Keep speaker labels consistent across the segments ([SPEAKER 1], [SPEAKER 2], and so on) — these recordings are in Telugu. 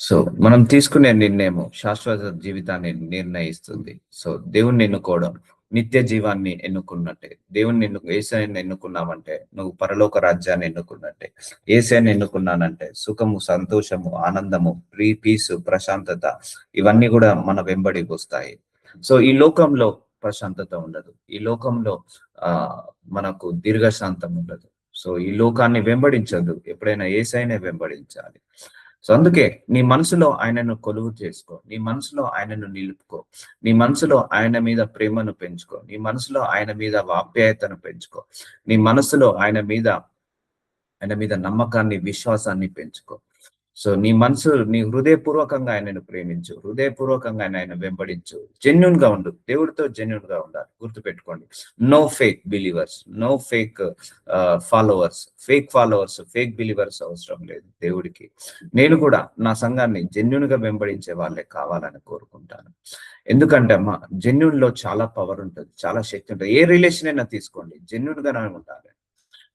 [SPEAKER 1] సో మనం తీసుకునే నిర్ణయము శాశ్వత జీవితాన్ని నిర్ణయిస్తుంది. సో దేవుణ్ణి ఎన్నుకోవడం నిత్య జీవాన్ని ఎన్నుకున్నట్టే. దేవుణ్ణి యేసయ్యని ఎన్నుకున్నామంటే నువ్వు పరలోక రాజ్యాన్ని ఎన్నుకున్నట్టే. యేసయ్యని ఎన్నుకున్నానంటే సుఖము, సంతోషము, ఆనందము, పీసు, ప్రశాంతత ఇవన్నీ కూడా మన వెంబడి వస్తాయి. సో ఈ లోకంలో ప్రశాంతత ఉండదు. ఈ లోకంలో ఆ మనకు దీర్ఘశాంతం ఉండదు. సో ఈ లోకాన్ని వెంబడించదు. ఎప్పుడైనా యేసయ్యనే వెంబడించాలి. సో అందుకే నీ మనసులో ఆయనను కొలువు చేసుకో, నీ మనసులో ఆయనను నిలుపుకో, నీ మనసులో ఆయన మీద ప్రేమను పెంచుకో, నీ మనసులో ఆయన మీద ఆప్యాయతను పెంచుకో, నీ మనసులో ఆయన మీద నమ్మకాన్ని, విశ్వాసాన్ని పెంచుకో. సో నీ హృదయపూర్వకంగా ఆయనను ప్రేమించు, హృదయపూర్వకంగా ఆయన వెంబడించు, జెన్యున్ గా ఉండు. దేవుడితో జెన్యున్ గా ఉండాలి. గుర్తుపెట్టుకోండి, no fake believers, no fake followers. Fake believers అవసరం లేదు దేవుడికి. నేను కూడా నా సంఘాన్ని జెన్యున్ గా వెంబడించే వాళ్ళే కావాలని కోరుకుంటాను. ఎందుకంటే అమ్మా, జెన్యున్ లో చాలా పవర్ ఉంటుంది, చాలా శక్తి ఉంటుంది. ఏ రిలేషన్ అయినా తీసుకోండి, జెన్యున్ గానే ఉండాలి.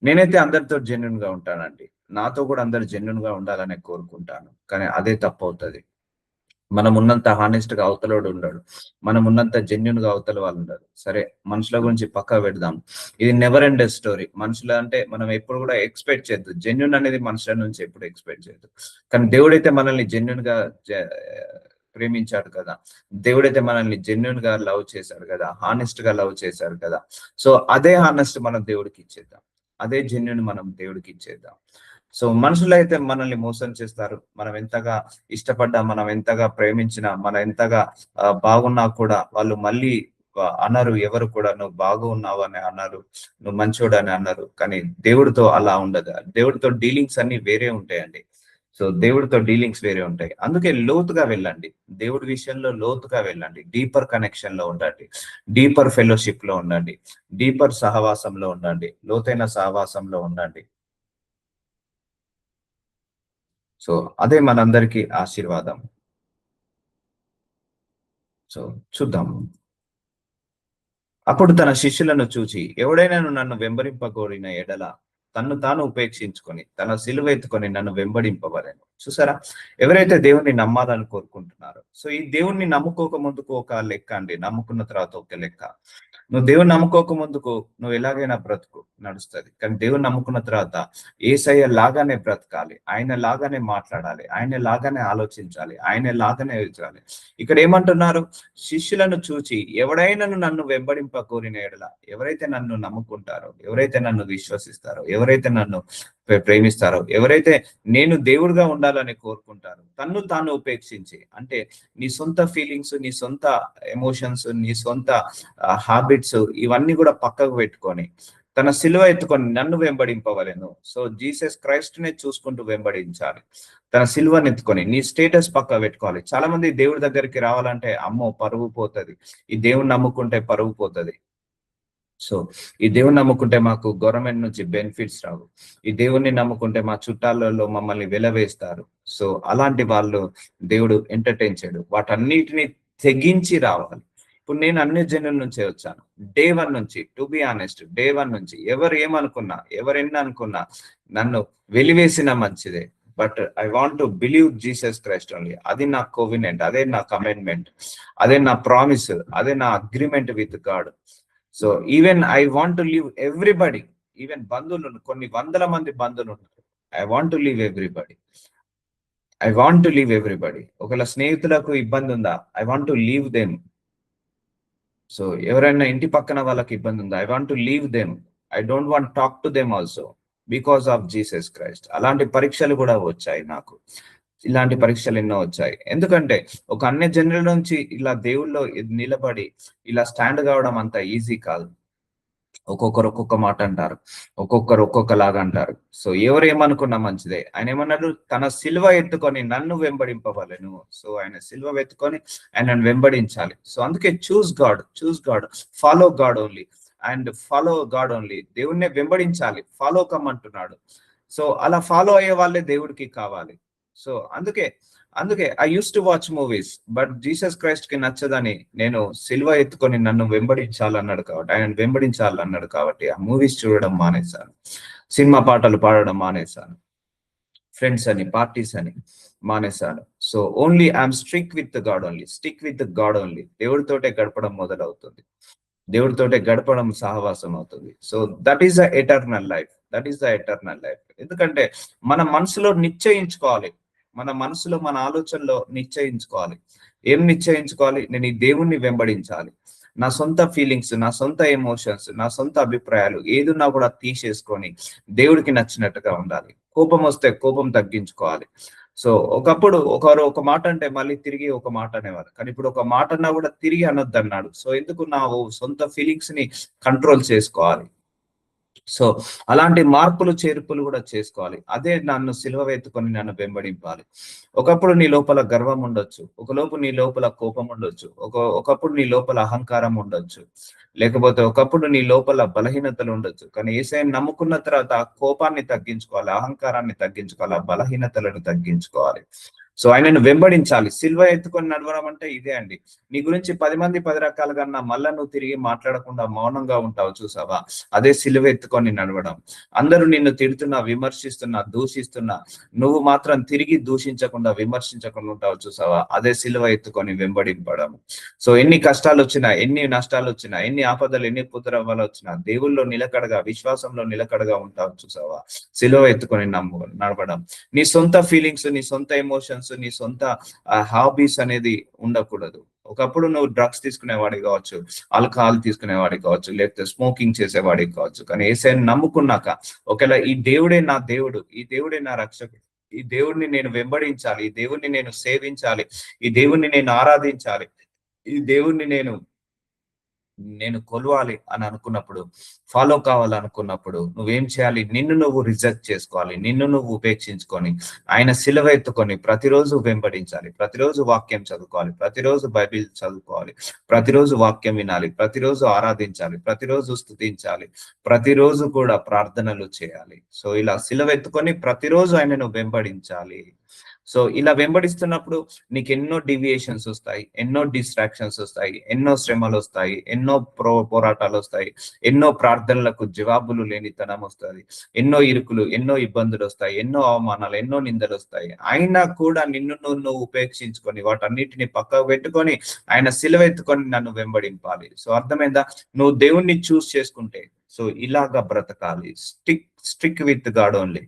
[SPEAKER 1] నేనైతే అందరితో జెన్యున్ గా ఉంటానండి. నాతో కూడా అందరు జెన్యున్ గా ఉండాలని కోరుకుంటాను. కానీ అదే తప్పు అవుతుంది. మనం ఉన్నంత హానెస్ట్ గా అవతలోడు ఉండడు, మనం ఉన్నంత జెన్యున్ గా అవతల వాళ్ళు ఉండరు. సరే, మనుషుల గురించి పక్కా పెడదాం. ఇది నెవర్ ఎండ్ స్టోరీ. మనుషులు అంటే మనం ఎప్పుడు కూడా ఎక్స్పెక్ట్ చేయొద్దు. జెన్యున్ అనేది మనుషుల నుంచి ఎప్పుడు ఎక్స్పెక్ట్ చేయొద్దు. కానీ దేవుడైతే మనల్ని జెన్యున్ గా ప్రేమించాడు కదా, దేవుడైతే మనల్ని జెన్యున్ గా లవ్ చేశాడు కదా, హానెస్ట్ గా లవ్ చేశాడు కదా. సో అదే హానెస్ట్ మనం దేవుడికి ఇచ్చేద్దాం, అదే జెన్యున్ మనం దేవుడికి ఇచ్చేద్దాం. సో మనుషులు అయితే మనల్ని మోసం చేస్తారు. మనం ఎంతగా ఇష్టపడ్డా, మనం ఎంతగా ప్రేమించినా, మనం ఎంతగా బాగున్నా కూడా వాళ్ళు మళ్ళీ అన్నారు. ఎవరు కూడా నువ్వు బాగున్నావు అని అన్నారు, నువ్వు మంచోడు అని అన్నారు. కానీ దేవుడితో అలా ఉండదు. దేవుడితో డీలింగ్స్ అన్ని వేరే ఉంటాయండి. సో దేవుడితో డీలింగ్స్ వేరే ఉంటాయి. అందుకే లోతుగా వెళ్ళండి, దేవుడి విషయంలో లోతుగా వెళ్ళండి, డీపర్ కనెక్షన్ లో ఉండండి, డీపర్ ఫెలోషిప్ లో ఉండండి, డీపర్ సహవాసంలో ఉండండి, లోతైన సహవాసంలో ఉండండి. సో అదే మనందరికీ ఆశీర్వాదం. సో చూద్దాం. అప్పుడు తన శిష్యులను చూచి, ఎవడైనా నన్ను వెంబడింపగోరిన ఎడల తన్ను తాను ఉపేక్షించుకొని తన సిలువ ఎత్తుకొని నన్ను వెంబడింపవలెను. చూసారా, ఎవరైతే దేవుణ్ణి నమ్మాలని కోరుకుంటున్నారో. సో ఈ దేవుణ్ణి నమ్ముకోక ముందుకు ఒక లెక్క అండి, నమ్ముకున్న తర్వాత ఒక లెక్క. నువ్వు దేవుని నమ్ముకోక ముందుకు నువ్వు ఎలాగైనా బ్రతుకు, నడుస్తుంది. కానీ దేవుని నమ్ముకున్న తర్వాత యేసయ్య లాగానే బ్రతకాలి, ఆయన లాగానే మాట్లాడాలి, ఆయన లాగానే ఆలోచించాలి, ఆయన లాగానే ఎదురాలి. ఇక్కడ ఏమంటున్నారు, శిష్యులను చూచి ఎవడైనా నన్ను వెంబడింప కోరిన ఎడల, ఎవరైతే నన్ను నమ్ముకుంటారో, ఎవరైతే నన్ను విశ్వసిస్తారో, ఎవరైతే నన్ను ప్రేమిస్తారో, ఎవరైతే నేను దేవుడిగా ఉండాలని కోరుకుంటారో, తన్ను తాను ఉపేక్షించి, అంటే నీ సొంత ఫీలింగ్స్, నీ సొంత ఎమోషన్స్, నీ సొంత హ్యాబిట్స్ ఇవన్నీ కూడా పక్కకు పెట్టుకొని తన సిలువ ఎత్తుకొని నన్ను వెంబడింపవలెను. సో జీసస్ క్రైస్ట్ నే చూసుకుంటూ వెంబడించాలి. తన సిలువను ఎత్తుకొని నీ స్టేటస్ పక్క పెట్టుకోవాలి. చాలా మంది దేవుడి దగ్గరికి రావాలంటే అమ్మో పరువు పోతుంది, ఈ దేవుని నమ్ముకుంటే పరువు పోతుంది. సో ఈ దేవుని నమ్ముకుంటే మాకు గవర్నమెంట్ నుంచి బెనిఫిట్స్ రావు, ఈ దేవుణ్ణి నమ్ముకుంటే మా చుట్టాలలో మమ్మల్ని వెలవేస్తారు. సో అలాంటి వాళ్ళు దేవుడు ఎంటర్టైన్ చేయడు. వాటన్నిటిని తెగించి రావాలి. ఇప్పుడు నేను అన్ని జనుల నుంచే వచ్చాను, డే 1 నుంచి. టు బి ఆనెస్ట్, డే 1 నుంచి ఎవరు ఏమనుకున్నా, ఎవరెన్ని అనుకున్నా నన్ను వెలివేసిన మంచిదే. But I want to believe Jesus Christ only. అది నా కోవినెంట్, అదే నా కమిట్మెంట్, అదే నా ప్రామిస్, అదే నా agreement with God. So even I want to leave everybody, even బంధువులు, కొన్ని వందల మంది బంధువులు ఉన్నారు. I want to leave everybody, I want to leave everybody. ఒకవేళ స్నేహితులకు ఇబ్బంది ఉందా, I want to leave them. So ఎవరైనా ఇంటి పక్కన వాళ్ళకి ఇబ్బంది ఉందా, I want to leave them. I don't want talk to them also because of Jesus Christ. అలాంటి పరీక్షలు కూడా వచ్చాయి నాకు, ఇలాంటి పరీక్షలు ఎన్నో వచ్చాయి. ఎందుకంటే ఒక అన్య జనుల నుంచి ఇలా దేవుళ్ళో నిలబడి ఇలా స్టాండ్ కావడం అంత ఈజీ కాదు. ఒక్కొక్కరు ఒక్కొక్క మాట అంటారు, ఒక్కొక్కరు ఒక్కొక్కలాగా అంటారు. సో ఎవరు ఏమనుకున్నా మంచిదే. ఆయన ఏమన్నాడు, తన సిలువ ఎత్తుకొని నన్ను వెంబడింపవలెను. సో ఆయన సిలువ ఎత్తుకొని ఆయనను వెంబడించాలి. సో అందుకే choose God, follow God only, and follow God only. దేవుణ్ణి వెంబడించాలి, ఫాలో కమ్మంటున్నాడు. సో అలా ఫాలో అయ్యే వాళ్ళే దేవుడికి కావాలి. సో అందుకే I use to watch movies, but Jesus Christ కి నచ్చదని నేను సిల్వ ఎత్తుకొని నన్ను వెంబడించాలన్నాడు కాబట్టి, ఆయన వెంబడించాలన్నాడు కాబట్టి ఆ మూవీస్ చూడడం మానేశాను, సినిమా పాటలు పాడడం మానేశాను, ఫ్రెండ్స్ అని, పార్టీస్ అని మానేశాను. So only I'm stick with God only, stick with God only. దేవుడితోటే గడపడం మొదలవుతుంది, దేవుడితోటే గడపడం సహవాసం అవుతుంది. So that is the eternal life, that is the eternal life. ఎందుకంటే మన మనసులో నిశ్చయించుకోవాలి, మన మనసులో మన ఆలోచనలో నిశ్చయించుకోవాలి. ఏం నిశ్చయించుకోవాలి? నేను ఈ దేవుణ్ణి వెంబడించాలి. నా సొంత ఫీలింగ్స్, నా సొంత ఎమోషన్స్, నా సొంత అభిప్రాయాలు ఏదున్నా కూడా తీసేసుకొని దేవుడికి నచ్చినట్టుగా ఉండాలి. కోపం వస్తే కోపం తగ్గించుకోవాలి. సో ఒకప్పుడు ఒకరు ఒక మాట అంటే మళ్ళీ తిరిగి ఒక మాట అనేవారు, కానీ ఇప్పుడు ఒక మాట అన్నా కూడా తిరిగి అనొద్దు అన్నాడు. సో ఎందుకు? నా సొంత ఫీలింగ్స్ ని కంట్రోల్ చేసుకోవాలి. సో అలాంటి మార్పులు చేర్పులు కూడా చేసుకోవాలి. అదే నన్ను సిలువ ఎత్తుకొని నన్ను వెంబడింపాలి. ఒకప్పుడు నీ లోపల గర్వం ఉండొచ్చు, ఒకలోపు నీ లోపల కోపం ఉండొచ్చు, ఒకప్పుడు నీ లోపల అహంకారం ఉండొచ్చు, లేకపోతే ఒకప్పుడు నీ లోపల బలహీనతలు ఉండొచ్చు. కానీ యేసయ్యను నమ్ముకున్న తర్వాత ఆ కోపాన్ని తగ్గించుకోవాలి, అహంకారాన్ని తగ్గించుకోవాలి, ఆ బలహీనతలను తగ్గించుకోవాలి. సో ఆయనను వెంబడించాలి. సిల్వ ఎత్తుకొని నడవడం అంటే ఇదే అండి. నీ గురించి 10 మంది 10 రకాలుగా అన్నా మళ్ళా నువ్వు తిరిగి మాట్లాడకుండా మౌనంగా ఉంటావు చూసావా, అదే సిలువ ఎత్తుకొని నడవడం. అందరూ నిన్ను తిడుతున్నా, విమర్శిస్తున్నా, దూషిస్తున్నా, నువ్వు మాత్రం తిరిగి దూషించకుండా, విమర్శించకుండా ఉంటావు చూసావా, అదే సిలువ ఎత్తుకొని వెంబడింపడం. సో ఎన్ని కష్టాలు వచ్చినా, ఎన్ని నష్టాలు వచ్చినా, ఎన్ని ఆపదలు, ఎన్ని పుత్రవ్వలు వచ్చినా దేవుల్లో నిలకడగా, విశ్వాసంలో నిలకడగా ఉంటావు చూసావా, సిలువ ఎత్తుకొని నడవడం. నీ సొంత ఫీలింగ్స్, నీ సొంత ఎమోషన్స్, నీ సొంత హాబీస్ అనేది ఉండకూడదు. ఒకప్పుడు నువ్వు డ్రగ్స్ తీసుకునేవాడికి కావచ్చు, ఆల్కహాల్ తీసుకునేవాడికి కావచ్చు, లేకపోతే స్మోకింగ్ చేసేవాడికి కావచ్చు. కానీ యేసయ్యను నమ్ముకున్నాక, ఒకవేళ ఈ దేవుడే నా దేవుడు, ఈ దేవుడే నా రక్షకుడు, ఈ దేవుడిని నేను వెంబడించాలి, ఈ దేవుడిని నేను సేవించాలి, ఈ దేవుడిని నేను ఆరాధించాలి, ఈ దేవుడిని నేను కొలవాలి అని అనుకున్నప్పుడు, ఫాలో కావాలనుకున్నప్పుడు నువ్వేం చేయాలి? నిన్ను నువ్వు రిజెక్ట్ చేసుకోవాలి, నిన్ను నువ్వు ఉపేక్షించుకొని ఆయన సిలువ ఎత్తుకొని ప్రతిరోజు వెంబడించాలి, ప్రతిరోజు వాక్యం చదువుకోవాలి, ప్రతిరోజు బైబిల్ చదువుకోవాలి, ప్రతిరోజు వాక్యం వినాలి, ప్రతిరోజు ఆరాధించాలి, ప్రతిరోజు స్తుతించాలి, ప్రతిరోజు కూడా ప్రార్థనలు చేయాలి. సో ఇలా సిలువ ఎత్తుకొని ప్రతిరోజు ఆయనను వెంబడించాలి. సో ఇలా వెంబడిస్తున్నప్పుడు నీకు ఎన్నో డివియేషన్స్ వస్తాయి, ఎన్నో డిస్ట్రాక్షన్స్ వస్తాయి, ఎన్నో శ్రమలు వస్తాయి, ఎన్నో పోరాటాలు వస్తాయి, ఎన్నో ప్రార్థనలకు జవాబులు లేనితనం వస్తుంది, ఎన్నో ఇరుకులు, ఎన్నో ఇబ్బందులు వస్తాయి, ఎన్నో అవమానాలు, ఎన్నో నిందలు వస్తాయి. అయినా కూడా నిన్ను నువ్వు ఉపేక్షించుకొని వాటన్నిటిని పక్కకు పెట్టుకొని ఆయన సిలువ ఎత్తుకొని నన్ను వెంబడింపాలి. సో అర్థమైందా? నువ్వు దేవుణ్ణి చూస్ చేసుకుంటే సో ఇలాగా బ్రతకాలి. Stick with God only.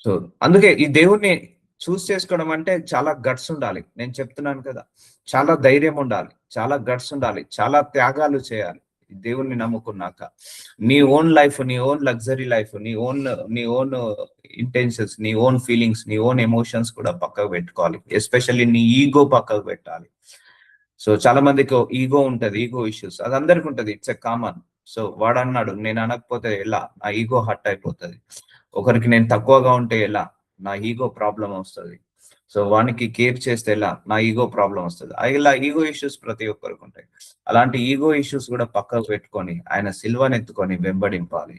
[SPEAKER 1] So అందుకే ఈ దేవుణ్ణి చూస్ చేసుకోవడం అంటే చాలా గట్స్ ఉండాలి. నేను చెప్తున్నాను కదా, చాలా ధైర్యం ఉండాలి, చాలా గట్స్ ఉండాలి, చాలా త్యాగాలు చేయాలి దేవుణ్ణి నమ్ముకున్నాక. నీ ఓన్ లైఫ్, నీ ఓన్ లగ్జరీ లైఫ్, నీ ఓన్ ఇంటెన్షన్స్, నీ ఓన్ ఫీలింగ్స్, నీ ఓన్ ఎమోషన్స్ కూడా పక్కకు పెట్టుకోవాలి. ఎస్పెషల్లీ నీ ఈగో పక్కకు పెట్టాలి. సో చాలా మందికి ఈగో ఉంటది, ఈగో ఇష్యూస్, అది అందరికి ఉంటది, ఇట్స్ ఎ కామన్. సో వాడు అన్నాడు, నేను అనకపోతే ఎలా, నా ఈగో హర్ట్ అయిపోతుంది. ఒకరికి నేను తక్కువగా ఉంటే ఎలా, నా ఈగో ప్రాబ్లం వస్తుంది. సో వానికి కేర్ చేస్తే ఎలా, నా ఈగో ప్రాబ్లం వస్తుంది. ఇలా ఈగో ఇష్యూస్ ప్రతి ఒక్కరికి ఉంటాయి. అలాంటి ఈగో ఇష్యూస్ కూడా పక్కకు పెట్టుకొని ఆయన సిల్వను ఎత్తుకొని వెంబడింపాలి.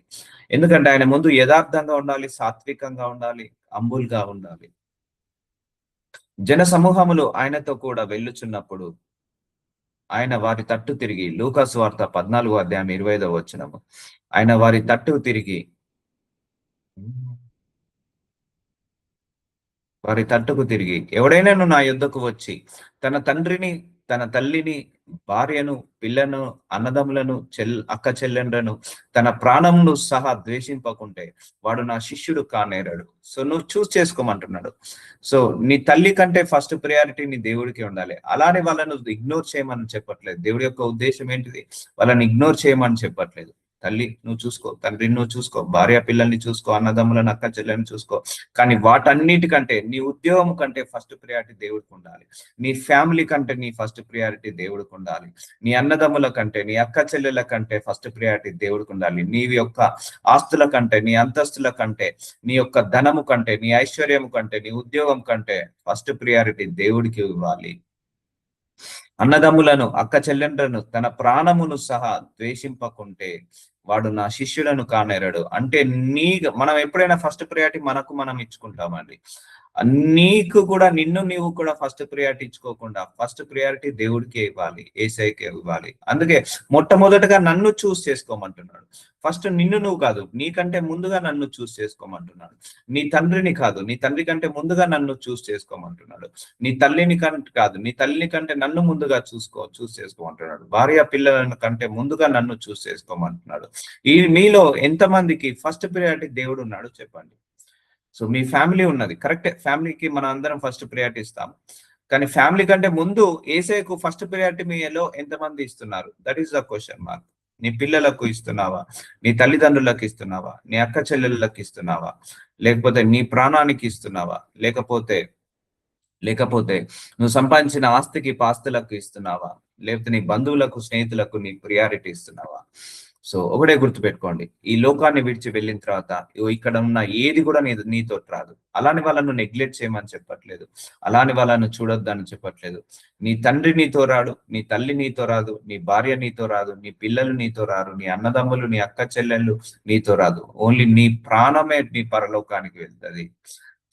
[SPEAKER 1] ఎందుకంటే ఆయన ముందు యథార్థంగా ఉండాలి, సాత్వికంగా ఉండాలి, అంబుల్ గా ఉండాలి. జన సమూహములు ఆయనతో కూడా వెళ్ళుచున్నప్పుడు ఆయన వారి తట్టు తిరిగి, లూకాసు వార్త 14:25 ఆయన వారి తట్టు తిరిగి వారి తట్టుకు తిరిగి, ఎవడైనాను నా యుద్ధకు వచ్చి తన తండ్రిని, తన తల్లిని, భార్యను, పిల్లను, అన్నదమ్ములను, అక్క చెల్లెండ్రను, తన ప్రాణమును సహా ద్వేషింపకుంటే వాడు నా శిష్యుడు కానేరాడు. సో నువ్వు చూస్ చేసుకోమంటున్నాడు. సో నీ తల్లి కంటే ఫస్ట్ ప్రయారిటీ నీ దేవుడికి ఉండాలి. అలానే వాళ్ళను ఇగ్నోర్ చేయమని చెప్పట్లేదు. దేవుడి యొక్క ఉద్దేశం ఏంటిది? వాళ్ళని ఇగ్నోర్ చేయమని చెప్పట్లేదు. తల్లి నువ్వు చూసుకో, తండ్రిని నువ్వు చూసుకో, భార్య పిల్లల్ని చూసుకో, అన్నదమ్ములను, అక్క చెల్లెని చూసుకో. కానీ వాటన్నిటికంటే నీ ఉద్యోగం కంటే ఫస్ట్ ప్రయారిటీ దేవుడికి ఉండాలి. నీ ఫ్యామిలీ కంటే నీ ఫస్ట్ ప్రయారిటీ దేవుడికి ఉండాలి. నీ అన్నదమ్ముల కంటే, నీ అక్క చెల్లెల కంటే ఫస్ట్ ప్రయారిటీ దేవుడికి ఉండాలి. నీ యొక్క ఆస్తుల కంటే, నీ అంతస్తుల కంటే, నీ యొక్క ధనము కంటే, నీ ఐశ్వర్యం కంటే, నీ ఉద్యోగం కంటే ఫస్ట్ ప్రయారిటీ దేవుడికి ఇవ్వాలి. అన్నదమ్ములను, అక్క చెల్లెండ్రను, తన ప్రాణమును సహా ద్వేషింపకుంటే వాడు నా శిష్యులను కానేరాడు. అంటే మనం ఎప్పుడైనా ఫస్ట్ ప్రయారిటీ మనకు మనం ఇచ్చుకుంటామండి. నీకు కూడా నిన్ను నీవు కూడా ఫస్ట్ ప్రియారిటీ ఇచ్చుకోకుండా ఫస్ట్ ప్రియారిటీ దేవుడికే ఇవ్వాలి, ఏసైకే ఇవ్వాలి. అందుకే మొట్టమొదటగా నన్ను చూస్ చేసుకోమంటున్నాడు. ఫస్ట్ నిన్ను నువ్వు కాదు, నీకంటే ముందుగా నన్ను చూస్ చేసుకోమంటున్నాడు. నీ తండ్రిని కాదు, నీ తండ్రి కంటే ముందుగా నన్ను చూస్ చేసుకోమంటున్నాడు. నీ తల్లిని కాదు, నీ తల్లిని కంటే నన్ను ముందుగా చూస్ చేసుకోమంటున్నాడు. భార్య పిల్లల కంటే ముందుగా నన్ను చూస్ చేసుకోమంటున్నాడు. మీలో ఎంతమందికి ఫస్ట్ ప్రియారిటీ దేవుడు ఉన్నాడు చెప్పండి. సో మీ ఫ్యామిలీ ఉన్నది కరెక్టే, ఫ్యామిలీకి మనం అందరం ఫస్ట్ ప్రియారిటీ ఇస్తాం. కానీ ఫ్యామిలీ కంటే ముందు ఏసైకు ఫస్ట్ ప్రియారిటీ మీలో ఎంతమంది ఇస్తున్నారు? That is the question mark. నీ పిల్లలకు ఇస్తున్నావా? నీ తల్లిదండ్రులకు ఇస్తున్నావా? నీ అక్క చెల్లెళ్ళకి ఇస్తున్నావా? లేకపోతే నీ ప్రాణానికి ఇస్తున్నావా? లేకపోతే నువ్వు సంపాదించిన ఆస్తికి పాస్తులకు ఇస్తున్నావా? లేకపోతే నీ బంధువులకు స్నేహితులకు నీ ప్రియారిటీ ఇస్తున్నావా? సో ఒకటే గుర్తుపెట్టుకోండి, ఈ లోకాన్ని విడిచి వెళ్ళిన తర్వాత ఇక్కడ ఉన్న ఏది కూడా నీతో రాదు. అలాని వాళ్ళను నెగ్లెక్ట్ చేయమని చెప్పట్లేదు, అలాని వాళ్ళను చూడొద్దని చెప్పట్లేదు. నీ తండ్రి నీతో రాడు, నీ తల్లి నీతో రాదు, నీ భార్య నీతో రాదు, నీ పిల్లలు నీతో రారు, నీ అన్నదమ్ములు నీ అక్క చెల్లెళ్ళు నీతో రాదు. ఓన్లీ నీ ప్రాణమే నీ పరలోకానికి వెళ్తుంది.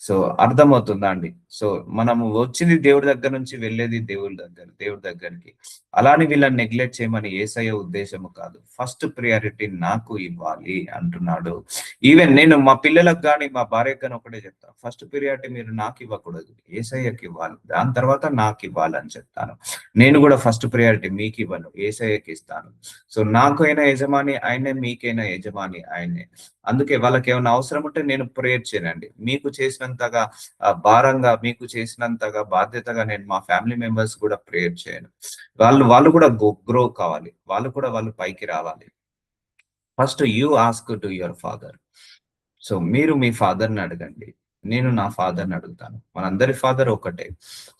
[SPEAKER 1] సో అర్థమవుతుందా అండి? సో మనము వచ్చింది దేవుడి దగ్గర నుంచి, వెళ్ళేది దేవుడి దగ్గరికి. అలాని వీళ్ళని నెగ్లెక్ట్ చేయమని యేసయ్య ఉద్దేశము కాదు. ఫస్ట్ ప్రియారిటీ నాకు ఇవ్వాలి అంటున్నాడు. ఈవెన్ నేను మా పిల్లలకు కానీ మా భార్యకు కానీ ఒకటే చెప్తాను, ఫస్ట్ ప్రియారిటీ మీరు నాకు ఇవ్వకూడదు, యేసయ్యకి ఇవ్వాలి, దాని తర్వాత నాకు ఇవ్వాలి అని చెప్తాను. నేను కూడా ఫస్ట్ ప్రియారిటీ మీకు ఇవ్వను, యేసయ్యకి ఇస్తాను. సో నాకైనా యజమాని ఆయనే, మీకైనా యజమాని ఆయనే. అందుకే వాళ్ళకి ఏమైనా అవసరం ఉంటే నేను ప్రేయర్ చేయనండి. మీకు చేసినంతగా భారంగా, మీకు చేసినంతగా బాధ్యతగా నేను మా ఫ్యామిలీ మెంబర్స్ కూడా ప్రేయర్ చేయను. వాళ్ళు కూడా గ్రో కావాలి, వాళ్ళు పైకి రావాలి. First you ask to your father. So మీరు మీ ఫాదర్ని అడగండి, నేను నా ఫాదర్ని అడుగుతాను. మనందరి ఫాదర్ ఒకటే.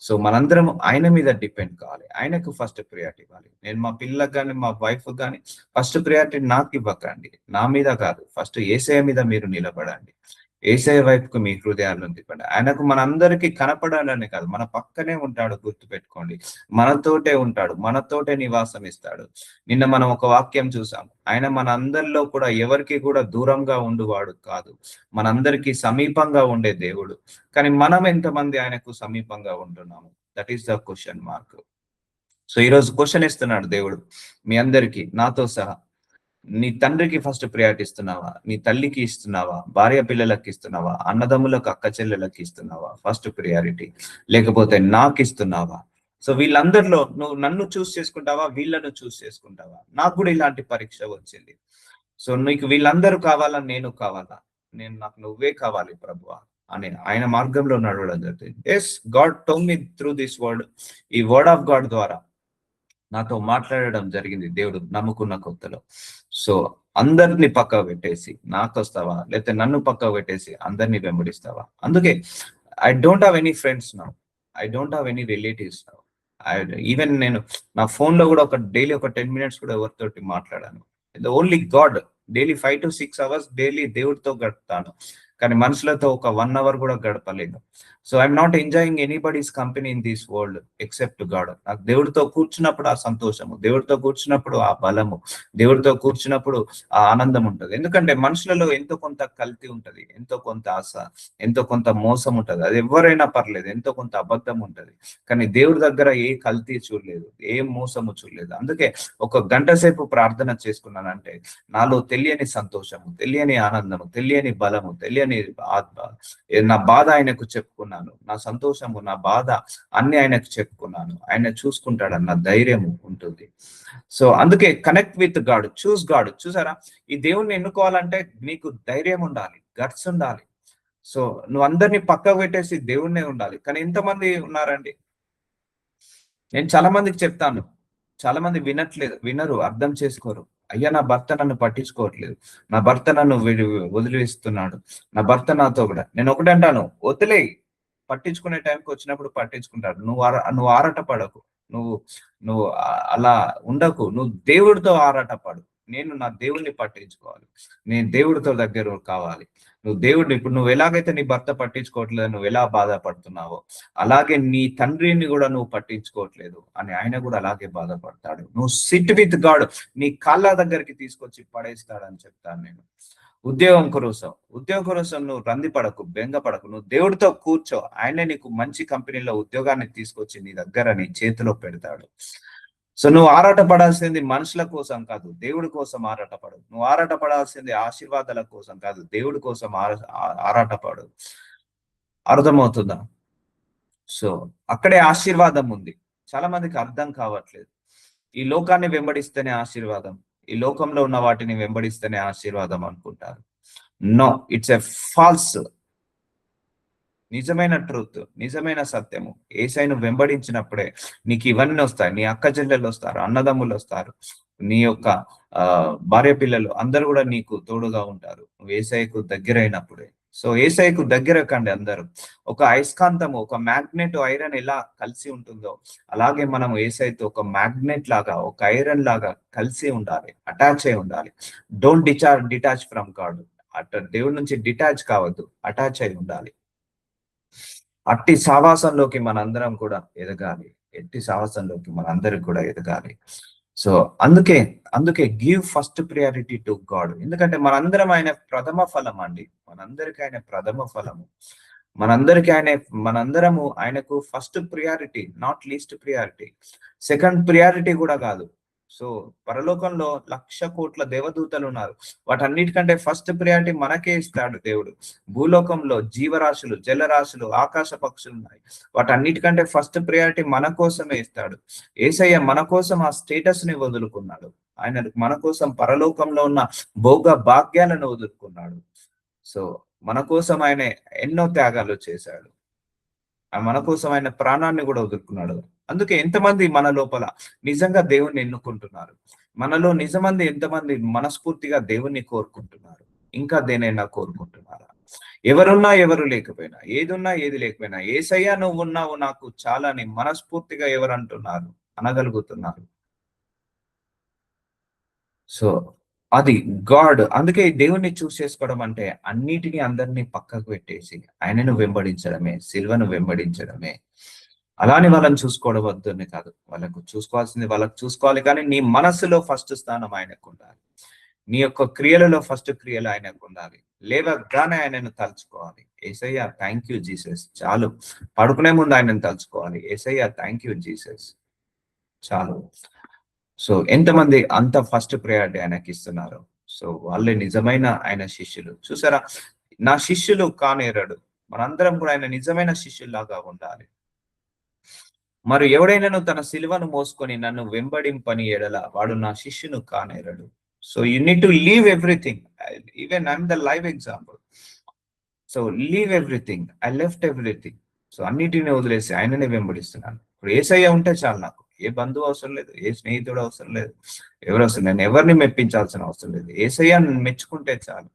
[SPEAKER 1] సో మనందరం ఆయన మీద డిపెండ్ కావాలి, ఆయనకు ఫస్ట్ ప్రియారిటీ ఇవ్వాలి. నేను మా పిల్లలకు కానీ మా వైఫ్ కానీ ఫస్ట్ ప్రియారిటీ నాకు ఇవ్వకండి, నా మీద కాదు, ఫస్ట్ యేసయ్య మీద మీరు నిలబడండి. యేసయ్య వైపుకు మీ హృదయాలను తిప్పండి. ఆయనకు మనందరికీ కనపడాలని కాదు, మన పక్కనే ఉంటాడు, గుర్తుపెట్టుకోండి. మనతోటే ఉంటాడు, మనతోటే నివాసం ఇస్తాడు. నిన్న మనం ఒక వాక్యం చూసాం, ఆయన మన అందరిలో కూడా ఎవరికి కూడా దూరంగా ఉండువాడు కాదు, మనందరికీ సమీపంగా ఉండే దేవుడు. కానీ మనం ఎంతమంది ఆయనకు సమీపంగా ఉంటున్నాము? That is the question mark. So ఈరోజు క్వశ్చన్ ఇస్తున్నాడు దేవుడు మీ అందరికీ, నాతో సహా. నీ తండ్రికి ఫస్ట్ ప్రియారిటీ ఇస్తున్నావా? నీ తల్లికి ఇస్తున్నావా? భార్య పిల్లలకి ఇస్తున్నావా? అన్నదమ్ములకు అక్క చెల్లెలకి ఇస్తున్నావా ఫస్ట్ ప్రియారిటీ? లేకపోతే నాకు ఇస్తున్నావా? సో వీళ్ళందరిలో నువ్వు నన్ను చూస్ చేసుకుంటావా, వీళ్ళను చూస్ చేసుకుంటావా? నాకు కూడా ఇలాంటి పరీక్ష వచ్చింది. సో నీకు వీళ్ళందరూ కావాలా, నేను కావాలా? నాకు నువ్వే కావాలి ప్రభువా అని ఆయన మార్గంలో నడవడం జరుగుతుంది. Yes, God told me through this word. ఈ వర్డ్ ఆఫ్ గాడ్ ద్వారా నాతో మాట్లాడడం జరిగింది దేవుడు నమ్ముకున్న కొత్తలో. సో అందరిని పక్కకు పెట్టేసి నాకు వస్తావా, లేకపోతే నన్ను పక్కకు పెట్టేసి అందరినీ వెంబడిస్తావా? అందుకే I don't have any friends now, I don't have any relatives now. Even నేను నా ఫోన్ లో కూడా డైలీ ఒక 10 minutes కూడా ఎవరితోటి మాట్లాడాను. Only God. Daily 5 to 6 hours daily దేవుడితో గడుపుతాను, కానీ మనుషులతో ఒక 1 hour కూడా గడపలేను. So I'm not enjoying anybody's company in this world except God. నాకు దేవుడితో కూర్చున్నప్పుడు ఆ సంతోషము, దేవుడితో కూర్చున్నప్పుడు ఆ బలము, దేవుడితో కూర్చున్నప్పుడు ఆ ఆనందం ఉంటుంది. ఎందుకంటే మనుషులలో ఎంతో కొంత కల్తీ ఉంటది, ఎంతో కొంత ఆశ, ఎంతో కొంత మోసం ఉంటది. అది ఎవరైనా పర్లేదు, ఎంతో కొంత అబద్ధం ఉంటది. కానీ దేవుడి దగ్గర ఏ కల్తీ చూడలేదు, ఏ మోసము చూడలేదు. అందుకే ఒక గంట సేపు ప్రార్థన చేసుకున్నానంటే నాలో తెలియని సంతోషము, తెలియని ఆనందము, తెలియని బలము, తెలియని ఆత్మ, నా బాధ ఆయనకు చెప్పుకున్నాను, నా సంతోషము, నా బాధ అన్ని ఆయనకు చెప్పుకున్నాను. ఆయన చూసుకుంటాడన్న ధైర్యం ఉంటుంది. సో అందుకే connect with God, choose God. చూసారా, ఈ దేవుణ్ణి ఎన్నుకోవాలంటే నీకు ధైర్యం ఉండాలి, గట్స్ ఉండాలి. సో నువ్వు అందరినీ పక్కకు పెట్టేసి దేవుణ్ణే ఉండాలి. కానీ ఎంతమంది ఉన్నారండి? నేను చాలా మందికి చెప్తాను, చాలా మంది వినరు, అర్థం చేసుకోరు. అయ్యా నా భర్త నన్ను పట్టించుకోవట్లేదు, నా భర్త నన్ను వదిలిస్తున్నాడు, నా భర్త నాతో కూడా. నేను ఒకటి అంటాను, వదిలేయి. పట్టించుకునే టైంకి వచ్చినప్పుడు పట్టించుకుంటాడు. నువ్వు ఆరాట పడకు, నువ్వు నువ్వు అలా ఉండకు, నువ్వు దేవుడితో ఆరాట పడు. నేను నా దేవుడిని పట్టించుకోవాలి, నేను దేవుడితో దగ్గర కావాలి. నువ్వు దేవుడిని, ఇప్పుడు నువ్వు ఎలాగైతే నీ భర్త పట్టించుకోవట్లేదు, నువ్వు ఎలా బాధపడుతున్నావో అలాగే నీ తండ్రిని కూడా నువ్వు పట్టించుకోవట్లేదు అని ఆయన కూడా అలాగే బాధపడతాడు. నువ్వు సిట్ విత్ గాడ్, నీ కాళ్ళ దగ్గరికి తీసుకొచ్చి పడేస్తాడని చెప్తాను నేను. ఉద్యోగం కోసం నువ్వు రందిపడకు, బెంగపడకు. నువ్వు దేవుడితో కూర్చో. ఆయనే నీకు మంచి కంపెనీలో ఉద్యోగాన్ని తీసుకొచ్చి నీ దగ్గర నీ చేతిలో పెడతాడు. సో నువ్వు ఆరాటపడాల్సింది మనుషుల కోసం కాదు, దేవుడి కోసం ఆరాటపడు. నువ్వు ఆరాటపడాల్సింది ఆశీర్వాదాల కోసం కాదు, దేవుడి కోసం ఆరాటపడు. అర్థమవుతుందా? సో అక్కడే ఆశీర్వాదం ఉంది. చాలా మందికి అర్థం కావట్లేదు. ఈ లోకాన్ని వెంబడిస్తేనే ఆశీర్వాదం, ఈ లోకంలో ఉన్న వాటిని వెంబడిస్తేనే ఆశీర్వాదం అనుకుంటారు. No, it's a false. నిజమైన ట్రూత్, నిజమైన సత్యము యేసయ్యను వెంబడించినప్పుడే నీకు ఇవన్నీ వస్తాయి. నీ అక్క చెల్లెలు వస్తారు, అన్నదమ్ములు వస్తారు, నీ యొక్క భార్య పిల్లలు అందరూ కూడా నీకు తోడుగా ఉంటారు నువ్వు యేసయ్యకు దగ్గరైనప్పుడే. సో యేసయ్యకు దగ్గర కండి అందరూ. ఒక అయస్కాంతము, ఒక మ్యాగ్నెట్ ఐరన్ ఎలా కలిసి ఉంటుందో అలాగే మనం యేసయ్యతో ఒక మ్యాగ్నెట్ లాగా, ఒక ఐరన్ లాగా కలిసి ఉండాలి, అటాచ్ అయి ఉండాలి. Don't detach from God. దేవుడి నుంచి డిటాచ్ కావద్దు, అటాచ్ అయి ఉండాలి. అట్టి సావాసంలోకి మనందరం కూడా ఎదగాలి. ఎట్టి సావాసంలోకి మనందరికి కూడా ఎదగాలి. సో అందుకే give first priority to God. ఎందుకంటే మనందరం ఆయన ప్రథమ ఫలం అండి. మనందరికి ఆయన ప్రథమ ఫలము. మనందరము ఆయనకు first priority, not least priority. Second priority కూడా కాదు. సో పరలోకంలో 1,00,000 కోట్ల దేవదూతలు ఉన్నారు. వాటన్నిటికంటే ఫస్ట్ ప్రియారిటీ మనకే ఇస్తాడు దేవుడు. భూలోకంలో జీవరాశులు, జలరాశులు, ఆకాశ పక్షులు ఉన్నాయి. వాటన్నిటికంటే ఫస్ట్ ప్రియారిటీ మన కోసమే ఇస్తాడు. యేసయ్య మన కోసం ఆ స్టేటస్ ని వదులుకున్నాడు. ఆయన మన కోసం పరలోకంలో ఉన్న భోగ భాగ్యాలను వదులుకున్నాడు. సో మన కోసం ఆయన ఎన్నో త్యాగాలు చేశాడు. మన కోసం ఆయన ప్రాణాన్ని కూడా వదులుకున్నాడు. అందుకే ఎంతమంది మన లోపల నిజంగా దేవుణ్ణి ఎన్నుకుంటున్నారు? మనలో ఎంతమంది మనస్ఫూర్తిగా దేవుణ్ణి కోరుకుంటున్నారు? ఇంకా దేనైనా కోరుకుంటున్నారా? ఎవరున్నా ఎవరు లేకపోయినా, ఏదున్నా ఏది లేకపోయినా, యేసయ్యా నువ్వు ఉన్నావు నాకు చాలా అని మనస్ఫూర్తిగా ఎవరు అంటున్నారు, అనగలుగుతున్నారు? సో అది గాడ్. అందుకే దేవుణ్ణి చూస్ చేసుకోవడం అంటే అన్నిటినీ అందరినీ పక్కకు పెట్టేసి ఆయనను వెంబడించడమే, సిల్వను వెంబడించడమే. అలాని వాళ్ళని చూసుకోవడం వద్దని కాదు. వాళ్ళకు చూసుకోవాలి, కానీ నీ మనస్సులో ఫస్ట్ స్థానం ఆయనకు ఉండాలి. నీ యొక్క క్రియలలో ఫస్ట్ క్రియలు ఆయనకు ఉండాలి. లేవగానే ఆయనను తలుచుకోవాలి. యేసయ్య థ్యాంక్ యూ జీసస్ చాలు. పడుకునే ముందు ఆయనను తలుచుకోవాలి. యేసయ్య థ్యాంక్ యూ జీసస్ చాలు. సో ఎంతమంది అంత ఫస్ట్ ప్రయారిటీ ఆయనకి ఇస్తున్నారు? సో వాళ్ళే నిజమైన ఆయన శిష్యులు. చూసారా, నా శిష్యులు కానేరడు. మనందరం కూడా ఆయన నిజమైన శిష్యుల్లాగా ఉండాలి. మరి ఎవడైనాను తన సిలువను మోసుకొని నన్ను వెంబడింపని ఎడల వాడు నా శిష్యును కానేరడు. So you need to leave everything. Even I'm the live example. So leave everything. I left everything. So అన్నిటిని వదిలేసి ఆయననే వెంబడిస్తున్నాను. ఇప్పుడు యేసయ్య ఉంటే చాలు నాకు. ఏ బంధువు అవసరం లేదు, ఏ స్నేహితుడు అవసరం లేదు, ఎవరు అవసరం. నేను ఎవరిని మెప్పించాల్సిన అవసరం లేదు. యేసయ్య మెచ్చుకుంటే చాలు,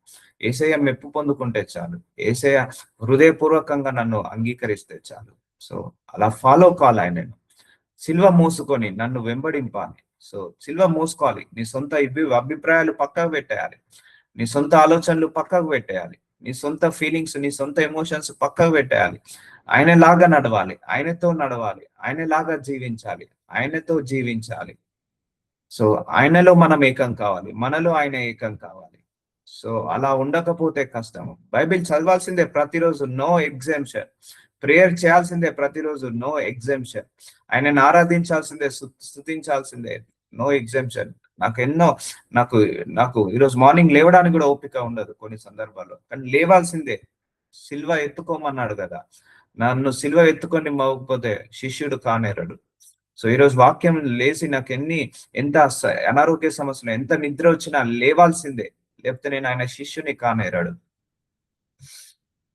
[SPEAKER 1] యేసయ్య మెప్పు పొందుకుంటే చాలు, యేసయ్య హృదయపూర్వకంగా నన్ను అంగీకరిస్తే చాలు. సో అలా ఫాలో కావాలి ఆయనను. సిల్వ మోసుకొని నన్ను వెంబడింపాలి. సో సిల్వ మోసుకోవాలి. నీ సొంత అభిప్రాయాలు పక్కకు పెట్టేయాలి, నీ సొంత ఆలోచనలు పక్కకు పెట్టేయాలి, నీ సొంత ఫీలింగ్స్, నీ సొంత ఎమోషన్స్ పక్కకు పెట్టేయాలి. ఆయనలాగా నడవాలి, ఆయనతో నడవాలి, ఆయనలాగా జీవించాలి, ఆయనతో జీవించాలి. సో ఆయనలో మనం ఏకం కావాలి, మనలో ఆయన ఏకం కావాలి. సో అలా ఉండకపోతే కష్టము. బైబిల్ చదవాల్సిందే ప్రతిరోజు, నో ఎగ్జామ్షన్. ప్రేయర్ చేయాల్సిందే ప్రతిరోజు, నో ఎగ్జామ్షన్. ఆయనను ఆరాధించాల్సిందే, స్తుతించాల్సిందే, నో ఎగ్జామ్షన్. నాకు ఈరోజు మార్నింగ్ లేవడానికి కూడా ఓపిక ఉండదు కొన్ని సందర్భాల్లో, కానీ లేవాల్సిందే. సిల్వ ఎత్తుకోమన్నాడు కదా, నన్ను సిల్వ ఎత్తుకొని మోకపోతే శిష్యుడు కానేరడు. సో ఈరోజు వాక్యం లేచి నాకు ఎంత అనారోగ్య సమస్యలు, ఎంత నిద్ర వచ్చినా లేవాల్సిందే, లేకపోతే నేను ఆయన శిష్యుని కానేరాడు.